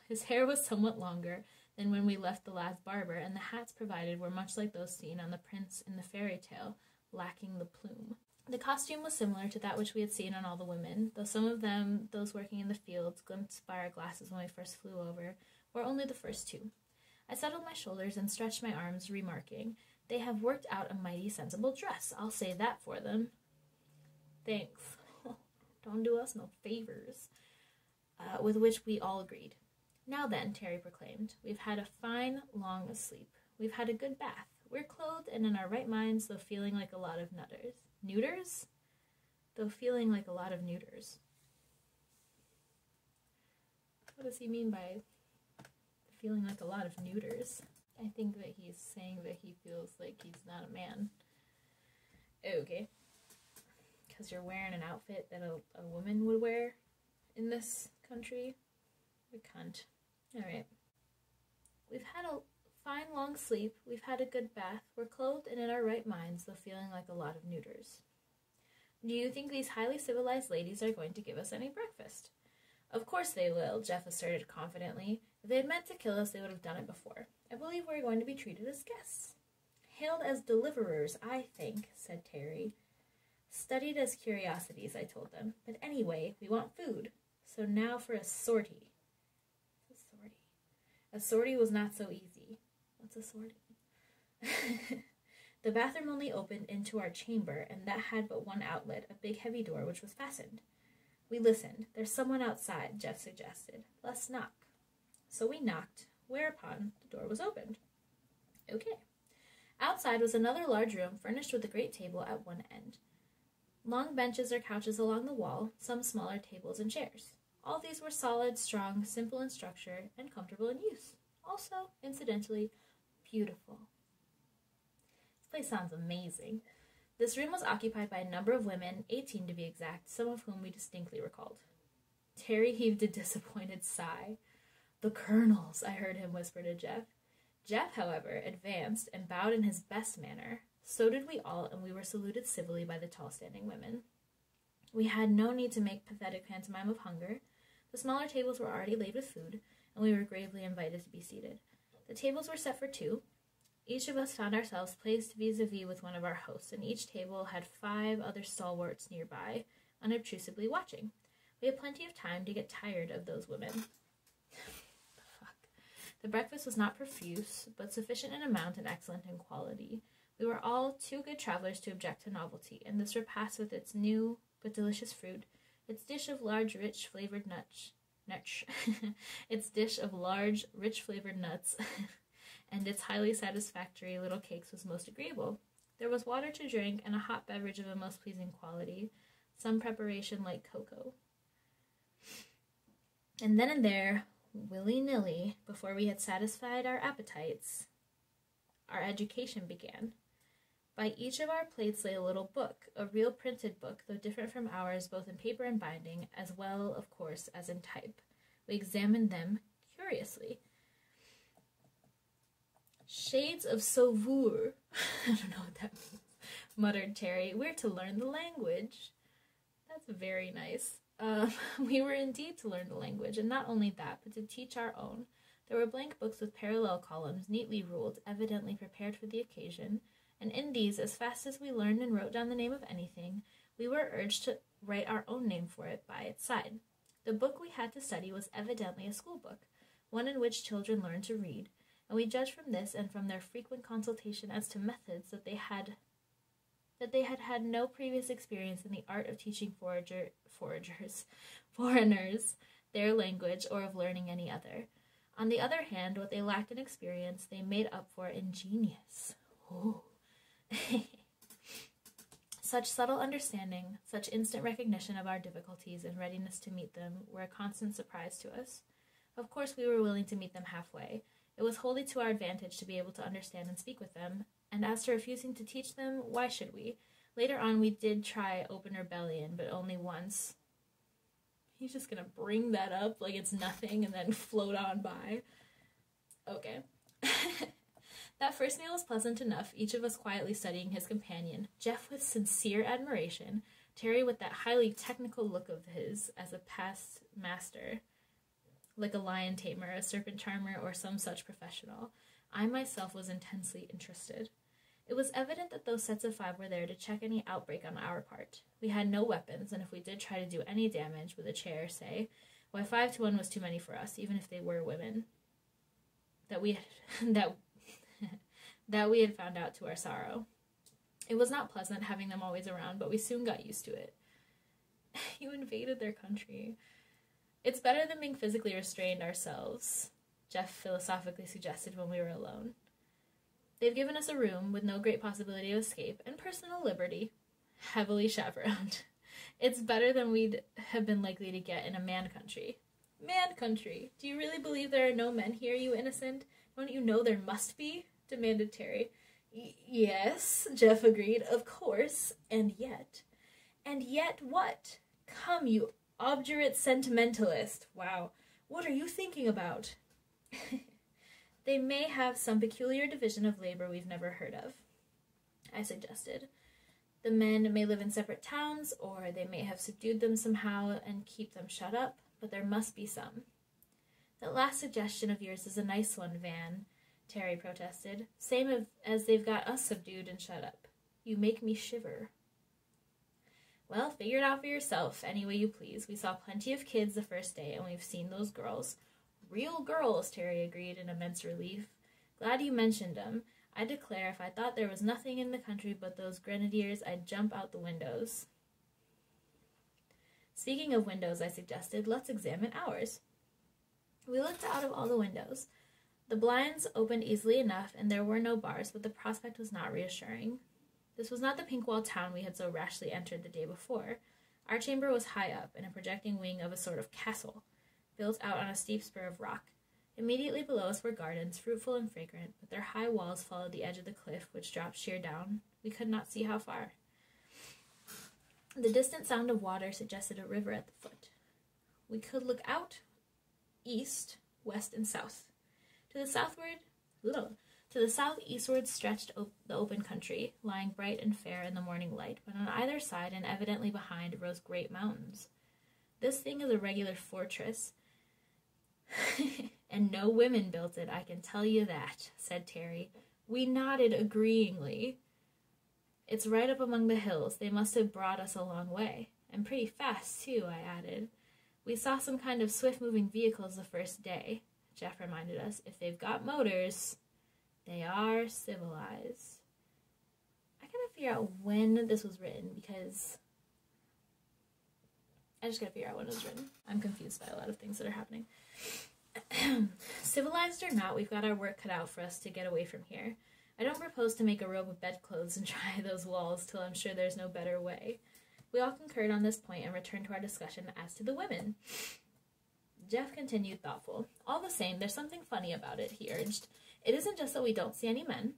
His hair was somewhat longer than when we left the last barber, and the hats provided were much like those seen on the prince in the fairy tale, lacking the plume. The costume was similar to that which we had seen on all the women, though some of them, those working in the fields, glimpsed by our glasses when we first flew over, were only the first two. I settled my shoulders and stretched my arms, remarking, "They have worked out a mighty sensible dress. I'll say that for them." Thanks. Don't do us no favors. With which we all agreed. Now then, Terry proclaimed, we've had a fine, long sleep. We've had a good bath. We're clothed and in our right minds, though feeling like a lot of nutters. Neuters? Though feeling like a lot of neuters. What does he mean by feeling like a lot of neuters? I think that he's saying that he feels like he's not a man. Okay. Because you're wearing an outfit that a woman would wear in this country. A cunt. Alright. We've had a fine long sleep. We've had a good bath. We're clothed and in our right minds, though feeling like a lot of neuters. Do you think these highly civilized ladies are going to give us any breakfast? Of course they will, Jeff asserted confidently. If they had meant to kill us, they would have done it before. I believe we're going to be treated as guests. Hailed as deliverers, I think, said Terry. Studied as curiosities, I told them. But anyway, we want food. So now for a sortie. What's a sortie? A sortie was not so easy. What's a sortie? The bathroom only opened into our chamber, and that had but one outlet, a big heavy door which was fastened. We listened. There's someone outside, Jeff suggested. Let's knock. So we knocked, whereupon the door was opened. Okay. Outside was another large room, furnished with a great table at one end. Long benches or couches along the wall, some smaller tables and chairs. All these were solid, strong, simple in structure, and comfortable in use. Also, incidentally, beautiful. This place sounds amazing. This room was occupied by a number of women, 18 to be exact, some of whom we distinctly recalled. Terry heaved a disappointed sigh. The colonels, I heard him whisper to Jeff. Jeff, however, advanced and bowed in his best manner. So did we all, and we were saluted civilly by the tall-standing women. We had no need to make pathetic pantomime of hunger. The smaller tables were already laid with food, and we were gravely invited to be seated. The tables were set for two. Each of us found ourselves placed vis-a-vis with one of our hosts, and each table had 5 other stalwarts nearby, unobtrusively watching. We had plenty of time to get tired of those women. The breakfast was not profuse, but sufficient in amount and excellent in quality. We were all too good travelers to object to novelty, and this repast with its new but delicious fruit, its dish of large, rich flavored nuts, and its highly satisfactory little cakes was most agreeable. There was water to drink and a hot beverage of a most pleasing quality, some preparation like cocoa. And then and there, willy-nilly, before we had satisfied our appetites, our education began. By each of our plates lay a little book, a real printed book, though different from ours both in paper and binding, as well, of course, as in type. We examined them curiously. Shades of sauveur. I don't know what that means, muttered Terry. We're to learn the language. That's very nice. We were indeed to learn the language, and not only that, but to teach our own. There were blank books with parallel columns, neatly ruled, evidently prepared for the occasion, and in these, as fast as we learned and wrote down the name of anything, we were urged to write our own name for it by its side. The book we had to study was evidently a school book, one in which children learned to read, and we judged from this and from their frequent consultation as to methods that they had had no previous experience in the art of teaching foreigners their language or of learning any other. On the other hand, what they lacked in experience, they made up for in genius. Ooh. Such subtle understanding, such instant recognition of our difficulties and readiness to meet them were a constant surprise to us. Of course, we were willing to meet them halfway. It was wholly to our advantage to be able to understand and speak with them, and as to refusing to teach them, why should we? Later on, we did try open rebellion, but only once. He's just gonna bring that up like it's nothing and then float on by. Okay. That first meal was pleasant enough, each of us quietly studying his companion, Jeff with sincere admiration, Terry with that highly technical look of his as a past master, like a lion tamer, a serpent charmer, or some such professional. I myself was intensely interested. It was evident that those sets of 5 were there to check any outbreak on our part. We had no weapons, and if we did try to do any damage with a chair, say, why 5 to 1 was too many for us, even if they were women. That we had found out to our sorrow. It was not pleasant having them always around, but we soon got used to it. You invaded their country. It's better than being physically restrained ourselves, Jeff philosophically suggested when we were alone. They've given us a room with no great possibility of escape and personal liberty, heavily chaperoned. It's better than we'd have been likely to get in a man country. Man country? Do you really believe there are no men here, you innocent? Don't you know there must be? Demanded Terry. Yes, Jeff agreed, of course, and yet. And yet what? Come, you obdurate sentimentalist. Wow, what are you thinking about? They may have some peculiar division of labor we've never heard of, I suggested. The men may live in separate towns, or they may have subdued them somehow and keep them shut up, but there must be some. That last suggestion of yours is a nice one, Van, Terry protested. Same as they've got us subdued and shut up. You make me shiver. Well, figure it out for yourself, any way you please. We saw plenty of kids the first day, and we've seen those girls. Real girls, Terry agreed in immense relief. Glad you mentioned 'em. I declare if I thought there was nothing in the country but those grenadiers, I'd jump out the windows. Speaking of windows, I suggested, let's examine ours. We looked out of all the windows. The blinds opened easily enough, and there were no bars, but the prospect was not reassuring. This was not the pink-walled town we had so rashly entered the day before. Our chamber was high up, in a projecting wing of a sort of castle, built out on a steep spur of rock. Immediately below us were gardens, fruitful and fragrant, but their high walls followed the edge of the cliff, which dropped sheer down. We could not see how far. The distant sound of water suggested a river at the foot. We could look out, east, west, and south. To the southeastward stretched the open country, lying bright and fair in the morning light, but on either side and evidently behind rose great mountains. This thing is a regular fortress, and no women built it, I can tell you that, said Terry. We nodded agreeingly. It's right up among the hills. They must have brought us a long way. And pretty fast, too, I added. We saw some kind of swift-moving vehicles the first day, Jeff reminded us. If they've got motors, they are civilized. I gotta figure out when this was written, because I just gotta figure out when it was written. I'm confused by a lot of things that are happening. Civilized or not, we've got our work cut out for us to get away from here. I don't propose to make a robe of bedclothes and try those walls till I'm sure there's no better way. We all concurred on this point and returned to our discussion as to the women. Jeff continued thoughtful. All the same, there's something funny about it, he urged. It isn't just that we don't see any men,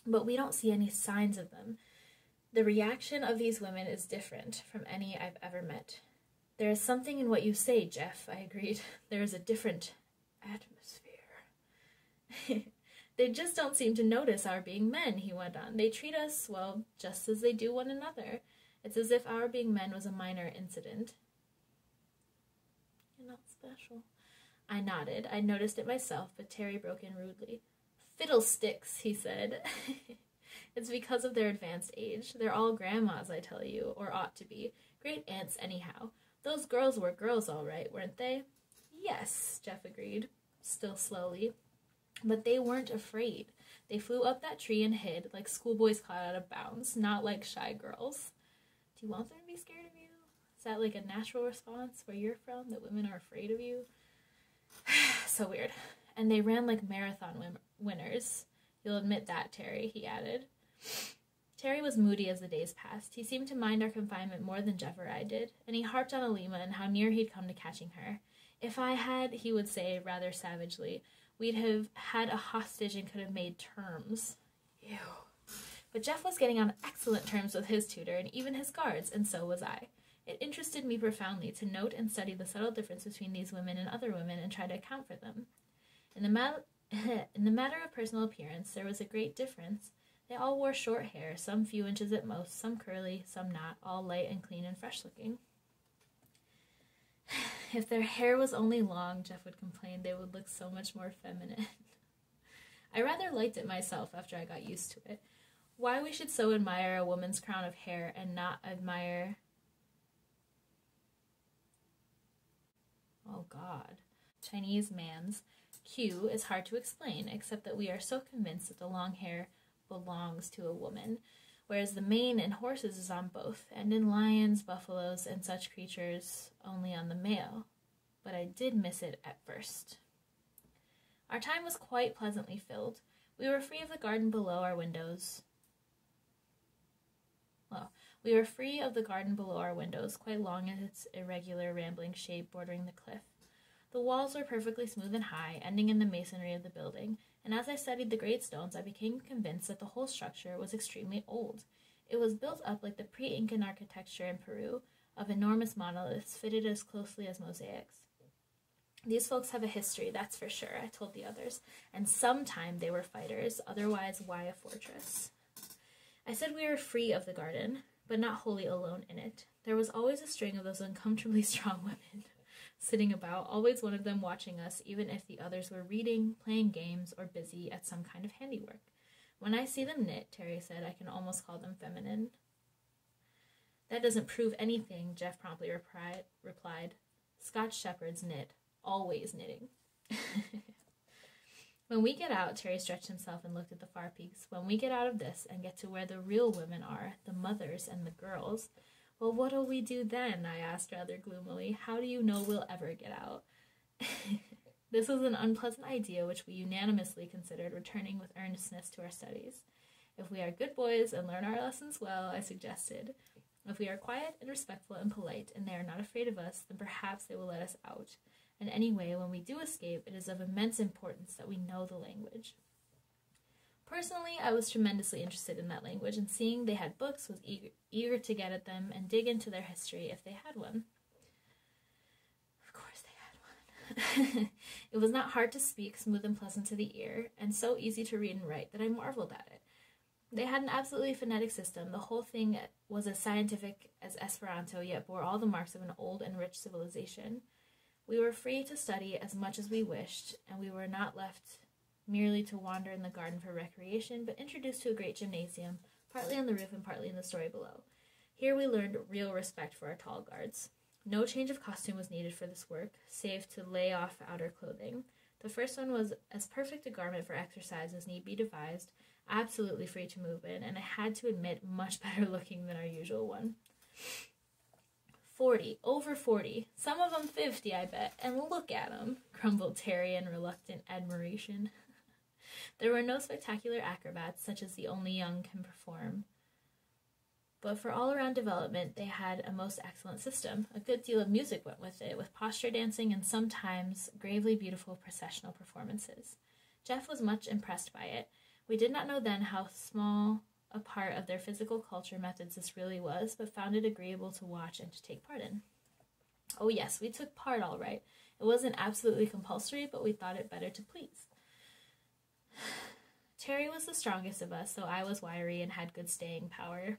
but we don't see any signs of them. The reaction of these women is different from any I've ever met. There is something in what you say, Jeff, I agreed. There is a different atmosphere. They just don't seem to notice our being men, he went on. They treat us, well, just as they do one another. It's as if our being men was a minor incident. You're not special. I nodded. I noticed it myself, but Terry broke in rudely. Fiddlesticks, he said. It's because of their advanced age. They're all grandmas, I tell you, or ought to be. Great aunts, anyhow. Those girls were girls, all right, weren't they? Yes, Jeff agreed, still slowly. But they weren't afraid. They flew up that tree and hid, like schoolboys caught out of bounds, not like shy girls. Do you want them to be scared of you? Is that like a natural response where you're from, that women are afraid of you? So weird. And they ran like marathon winners. You'll admit that, Terry, he added. Terry was moody as the days passed. He seemed to mind our confinement more than Jeff or I did, and he harped on Alima and how near he'd come to catching her. If I had, he would say, rather savagely, we'd have had a hostage and could have made terms. Ew. But Jeff was getting on excellent terms with his tutor and even his guards, and so was I. It interested me profoundly to note and study the subtle difference between these women and other women and try to account for them. In the matter of personal appearance, there was a great difference. They all wore short hair, some few inches at most, some curly, some not, all light and clean and fresh-looking. If their hair was only long, Jeff would complain, they would look so much more feminine. I rather liked it myself after I got used to it. Why we should so admire a woman's crown of hair and not admire... Oh, God. Chinese man's Q is hard to explain, except that we are so convinced that the long hair belongs to a woman, whereas the mane in horses is on both, and in lions, buffaloes, and such creatures only on the male. But I did miss it at first. Our time was quite pleasantly filled. We were free of the garden below our windows. Quite long in its irregular, rambling shape bordering the cliff. The walls were perfectly smooth and high, ending in the masonry of the building, and as I studied the great stones, I became convinced that the whole structure was extremely old. It was built up like the pre-Incan architecture in Peru, of enormous monoliths fitted as closely as mosaics. These folks have a history, that's for sure, I told the others, and sometime they were fighters, otherwise why a fortress? I said we were free of the garden, but not wholly alone in it. There was always a string of those uncomfortably strong women sitting about, always one of them watching us, even if the others were reading, playing games, or busy at some kind of handiwork. When I see them knit, Terry said, I can almost call them feminine. That doesn't prove anything, Jeff promptly replied. Scotch shepherds knit, always knitting. When we get out, Terry stretched himself and looked at the far peaks. When we get out of this and get to where the real women are, the mothers and the girls, well, what'll we do then? I asked rather gloomily. How do you know we'll ever get out? This was an unpleasant idea which we unanimously considered returning with earnestness to our studies. If we are good boys and learn our lessons well, I suggested. If we are quiet and respectful and polite, and they are not afraid of us, then perhaps they will let us out. And anyway, when we do escape, it is of immense importance that we know the language. Personally, I was tremendously interested in that language, and seeing they had books, was eager to get at them and dig into their history if they had one. Of course they had one. It was not hard to speak, smooth and pleasant to the ear, and so easy to read and write that I marveled at it. They had an absolutely phonetic system. The whole thing was as scientific as Esperanto, yet bore all the marks of an old and rich civilization. We were free to study as much as we wished, and we were not left merely to wander in the garden for recreation, but introduced to a great gymnasium, partly on the roof and partly in the story below. Here we learned real respect for our tall guards. No change of costume was needed for this work, save to lay off outer clothing. The first one was as perfect a garment for exercise as need be devised, absolutely free to move in, and I had to admit much better looking than our usual one. 40, over 40, some of them 50, I bet, and look at 'em, grumbled Terry in reluctant admiration. There were no spectacular acrobats, such as the only young can perform, but for all-around development they had a most excellent system. A good deal of music went with it, with posture dancing and sometimes gravely beautiful processional performances. Jeff was much impressed by it. We did not know then how small a part of their physical culture methods this really was, but found it agreeable to watch and to take part in. Oh yes, we took part all right. It wasn't absolutely compulsory, but we thought it better to please. Terry was the strongest of us, so I was wiry and had good staying power,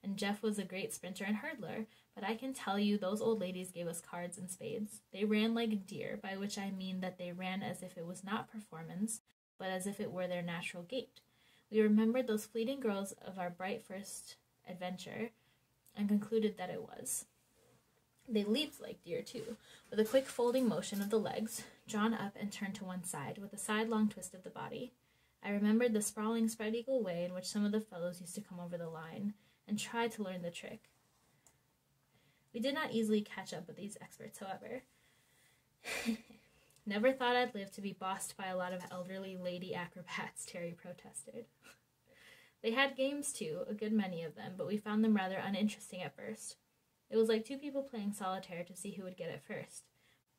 and Jeff was a great sprinter and hurdler, but I can tell you those old ladies gave us cards and spades. They ran like deer, by which I mean that they ran as if it was not performance, but as if it were their natural gait. We remembered those fleeting girls of our bright first adventure, and concluded that it was. They leaped like deer, too, with a quick folding motion of the legs, drawn up and turned to one side, with a sidelong twist of the body. I remembered the sprawling spread-eagle way in which some of the fellows used to come over the line, and try to learn the trick. We did not easily catch up with these experts, however. Never thought I'd live to be bossed by a lot of elderly lady acrobats, Terry protested. They had games too, a good many of them, but we found them rather uninteresting at first. It was like two people playing solitaire to see who would get it first.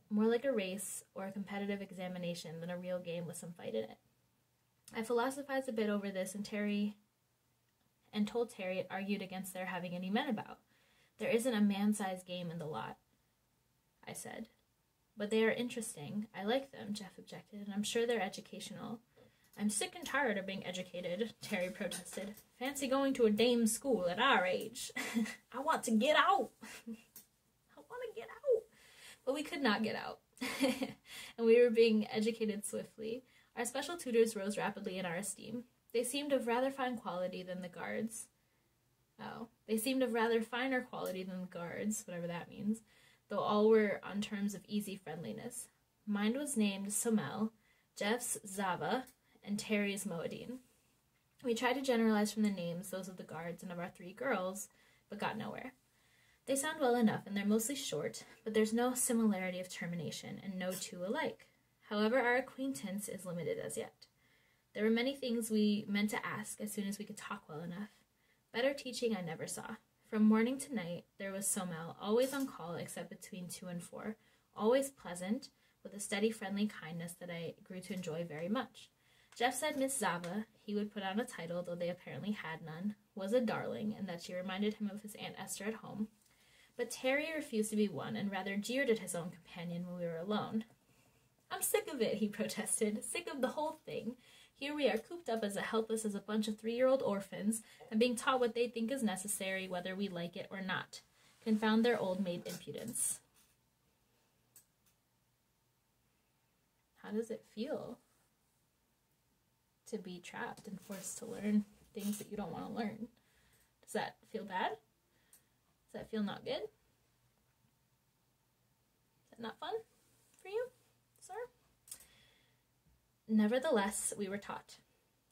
More like a race or a competitive examination than a real game with some fight in it. I philosophized a bit over this and told Terry it argued against their having any men about. There isn't a man-sized game in the lot, I said. But they are interesting. I like them, Jeff objected, and I'm sure they're educational. I'm sick and tired of being educated, Terry protested. Fancy going to a dame's school at our age. I want to get out. I want to get out. But we could not get out. And we were being educated swiftly. Our special tutors rose rapidly in our esteem. They seemed of rather fine quality than the guards. They seemed of rather finer quality than the guards, whatever that means, though all were on terms of easy friendliness. Mine was named Somel, Jeff's Zava, and Terry's Moadine. We tried to generalize from the names, those of the guards and of our three girls, but got nowhere. They sound well enough, and they're mostly short, but there's no similarity of termination, and no two alike. However, our acquaintance is limited as yet. There were many things we meant to ask as soon as we could talk well enough. Better teaching I never saw. From morning to night, there was Somel, always on call except between 2 and 4, always pleasant, with a steady, friendly kindness that I grew to enjoy very much. Jeff said Miss Zava, he would put on a title, though they apparently had none, was a darling, and that she reminded him of his Aunt Esther at home. But Terry refused to be won, and rather jeered at his own companion when we were alone. I'm sick of it, he protested, sick of the whole thing. Here we are cooped up as helpless as a bunch of 3-year-old orphans, and being taught what they think is necessary, whether we like it or not. Confound their old-maid impudence. How does it feel to be trapped and forced to learn things that you don't want to learn? Does that feel bad? Does that feel not good? Is that not fun for you, sir? Nevertheless, we were taught.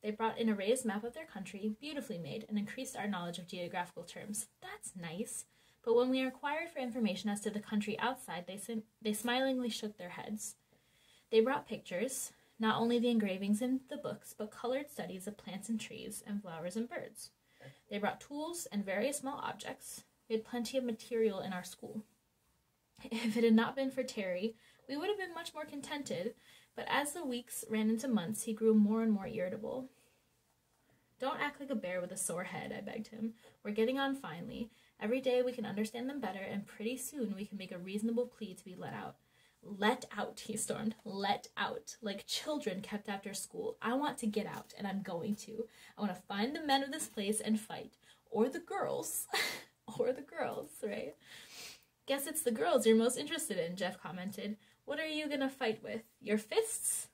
They brought in a raised map of their country, beautifully made, and increased our knowledge of geographical terms. That's nice. But when we inquired for information as to the country outside, they smilingly shook their heads. They brought pictures, not only the engravings in the books, but colored studies of plants and trees, and flowers and birds. They brought tools and various small objects. We had plenty of material in our school. If it had not been for Terry, we would have been much more contented, but as the weeks ran into months, he grew more and more irritable. Don't act like a bear with a sore head, I begged him. We're getting on finely. Every day we can understand them better, and pretty soon we can make a reasonable plea to be let out. Let out, he stormed. Let out. Like children kept after school. I want to get out, and I'm going to. I want to find the men of this place and fight. Or the girls. Or the girls, right? Guess it's the girls you're most interested in, Jeff commented. What are you going to fight with? Your fists?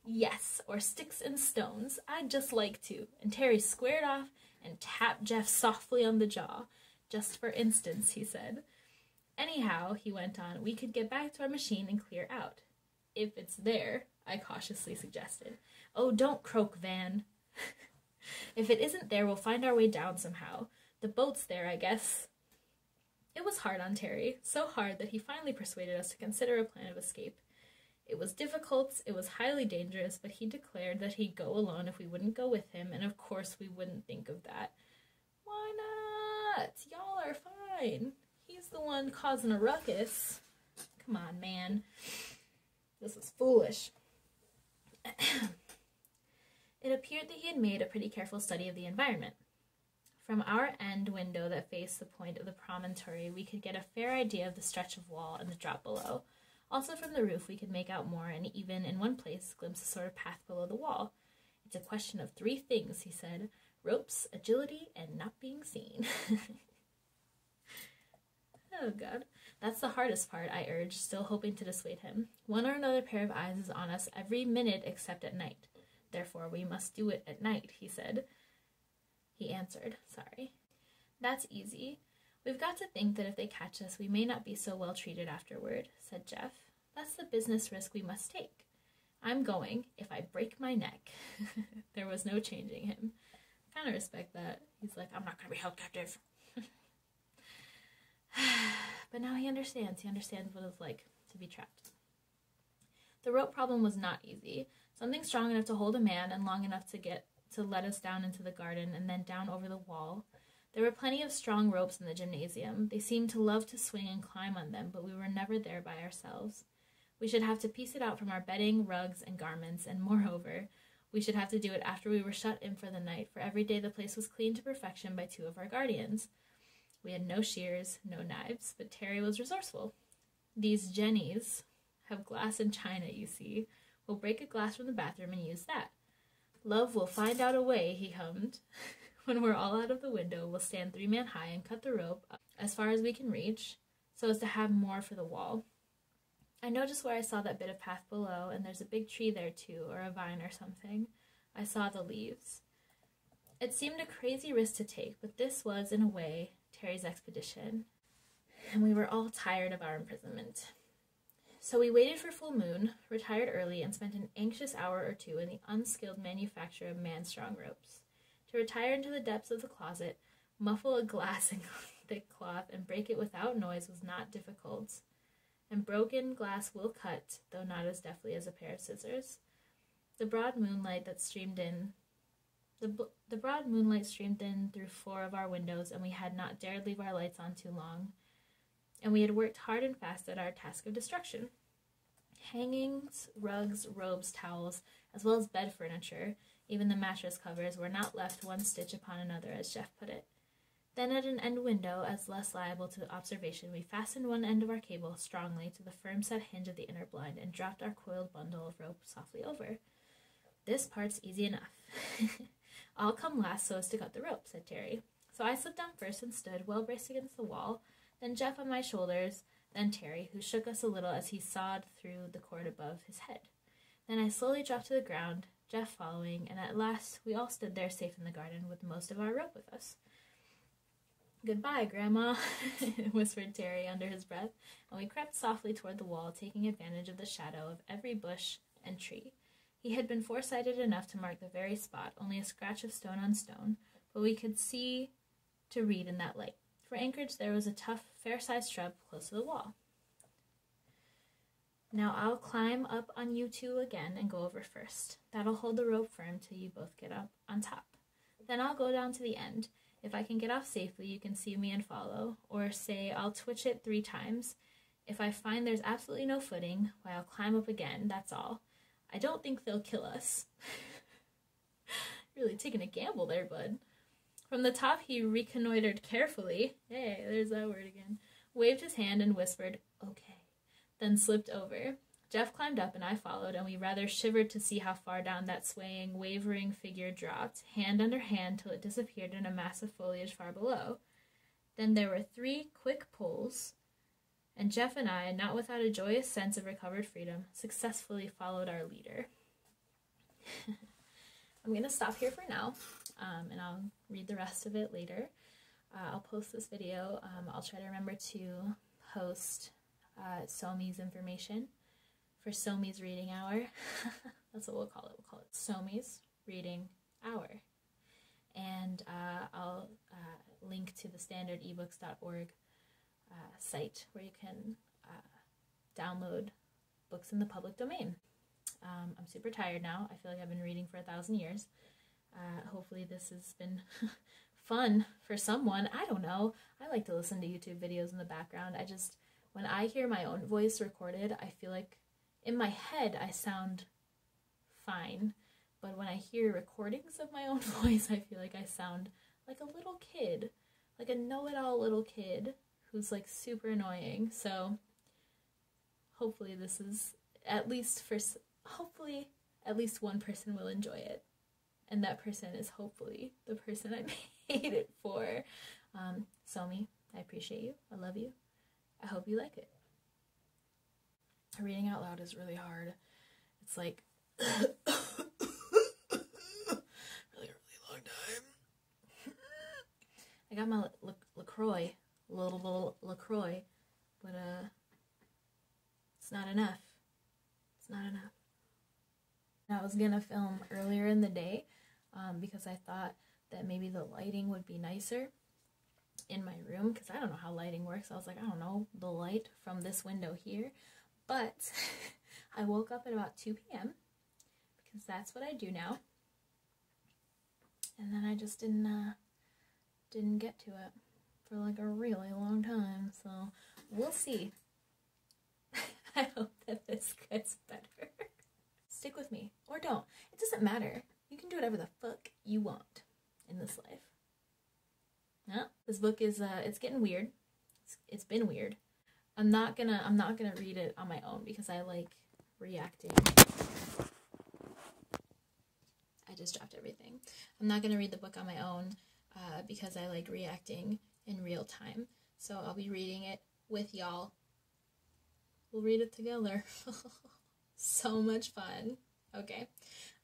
Yes, or sticks and stones. I'd just like to. And Terry squared off and tapped Jeff softly on the jaw. Just for instance, he said. Anyhow, he went on, we could get back to our machine and clear out. If it's there, I cautiously suggested. Oh, don't croak, Van. If it isn't there, we'll find our way down somehow. The boat's there, I guess. It was hard on Terry, so hard that he finally persuaded us to consider a plan of escape. It was difficult, it was highly dangerous, but he declared that he'd go alone if we wouldn't go with him, and of course we wouldn't think of that. Why not? Y'all are fine. He's the one causing a ruckus. Come on, man. This is foolish. It appeared that he had made a pretty careful study of the environment. From our end window that faced the point of the promontory, we could get a fair idea of the stretch of wall and the drop below. Also from the roof we could make out more, and even in one place glimpse a sort of path below the wall. It's a question of 3 things, he said. Ropes, agility, and not being seen. Oh, God. That's the hardest part, I urged, still hoping to dissuade him. One or another pair of eyes is on us every minute except at night. Therefore, we must do it at night, he said. He answered, sorry. That's easy. We've got to think that if they catch us, we may not be so well treated afterward, said Jeff. That's the business risk we must take. I'm going, if I break my neck. There was no changing him. I kind of respect that. He's like, I'm not going to be held captive. But now he understands. He understands what it's like to be trapped. The rope problem was not easy. Something strong enough to hold a man and long enough to get to let us down into the garden and then down over the wall. There were plenty of strong ropes in the gymnasium. They seemed to love to swing and climb on them, but we were never there by ourselves. We should have to piece it out from our bedding, rugs, and garments, and moreover, we should have to do it after we were shut in for the night, for every day the place was cleaned to perfection by 2 of our guardians. We had no shears, no knives, but Terry was resourceful. These Jennies have glass and china, you see. We'll break a glass from the bathroom and use that. Love will find out a way, he hummed. When we're all out of the window, we'll stand 3-man high and cut the rope up as far as we can reach, so as to have more for the wall. I noticed where I saw that bit of path below, and there's a big tree there too, or a vine or something. I saw the leaves. It seemed a crazy risk to take, but this was, in a way, Terry's expedition, and we were all tired of our imprisonment. So we waited for full moon, retired early, and spent an anxious hour or 2 in the unskilled manufacture of man-strong ropes. To retire into the depths of the closet, muffle a glass in thick cloth, and break it without noise was not difficult. And broken glass will cut, though not as deftly as a pair of scissors. The broad moonlight streamed in through 4 of our windows, and we had not dared leave our lights on too long. And we had worked hard and fast at our task of destruction. Hangings, rugs, robes, towels, as well as bed furniture, even the mattress covers, were not left one stitch upon another, as Jeff put it. Then at an end window, as less liable to observation, we fastened one end of our cable strongly to the firm-set hinge of the inner blind and dropped our coiled bundle of rope softly over. This part's easy enough. I'll come last so as to cut the rope, said Terry. So I slipped down first and stood, well braced against the wall, then Jeff on my shoulders, then Terry, who shook us a little as he sawed through the cord above his head. Then I slowly dropped to the ground, Jeff following, and at last we all stood there safe in the garden with most of our rope with us. Goodbye, Grandma, whispered Terry under his breath, and we crept softly toward the wall, taking advantage of the shadow of every bush and tree. He had been foresighted enough to mark the very spot, only a scratch of stone on stone, but we could see to read in that light. For anchorage there was a tough, fair-sized shrub close to the wall. Now I'll climb up on you 2 again and go over first. That'll hold the rope firm till you both get up on top. Then I'll go down to the end. If I can get off safely, you can see me and follow. Or say I'll twitch it 3 times. If I find there's absolutely no footing, why I'll climb up again, that's all. I don't think they'll kill us. Really taking a gamble there, bud. From the top he reconnoitered carefully. Hey, there's that word again. Waved his hand and whispered, okay. Then slipped over. Jeff climbed up and I followed, and we rather shivered to see how far down that swaying, wavering figure dropped, hand under hand till it disappeared in a mass of foliage far below. Then there were 3 quick pulls, and Jeff and I, not without a joyous sense of recovered freedom, successfully followed our leader. I'm going to stop here for now, and I'll read the rest of it later. I'll post this video. I'll try to remember to post Somie's information for Somie's Reading Hour. That's what we'll call it. We'll call it Somie's Reading Hour. And I'll link to the standardebooks.org site where you can download books in the public domain. I'm super tired now. I feel like I've been reading for 1,000 years. Hopefully this has been fun for someone. I don't know. I like to listen to YouTube videos in the background. When I hear my own voice recorded, I feel like in my head I sound fine. But when I hear recordings of my own voice, I feel like I sound like a little kid. Like a know-it-all little kid who's like super annoying. So hopefully this is hopefully at least one person will enjoy it. And that person is hopefully the person I made it for. Somie, I appreciate you. I love you. I hope you like it. Reading out loud is really hard. It's like really long time. I got my LaCroix, little LaCroix, but it's not enough. It's not enough. I was gonna film earlier in the day because I thought that maybe the lighting would be nicer in my room, because I don't know how lighting works. I was like, I don't know, the light from this window here. But I woke up at about 2 p.m. because that's what I do now. and then I just didn't get to it for like a really long time, so we'll see. I hope that this gets better. Stick with me, or don't. It doesn't matter. You can do whatever the fuck you want in this life. Yeah, this book is it's getting weird. It's been weird. I'm not gonna read it on my own because I like reacting. I just dropped everything. I'm not gonna read the book on my own because I like reacting in real time. So I'll be reading it with y'all. We'll read it together. So much fun. Okay.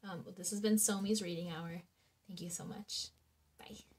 Well, this has been Somie's Reading Hour. Thank you so much. Bye.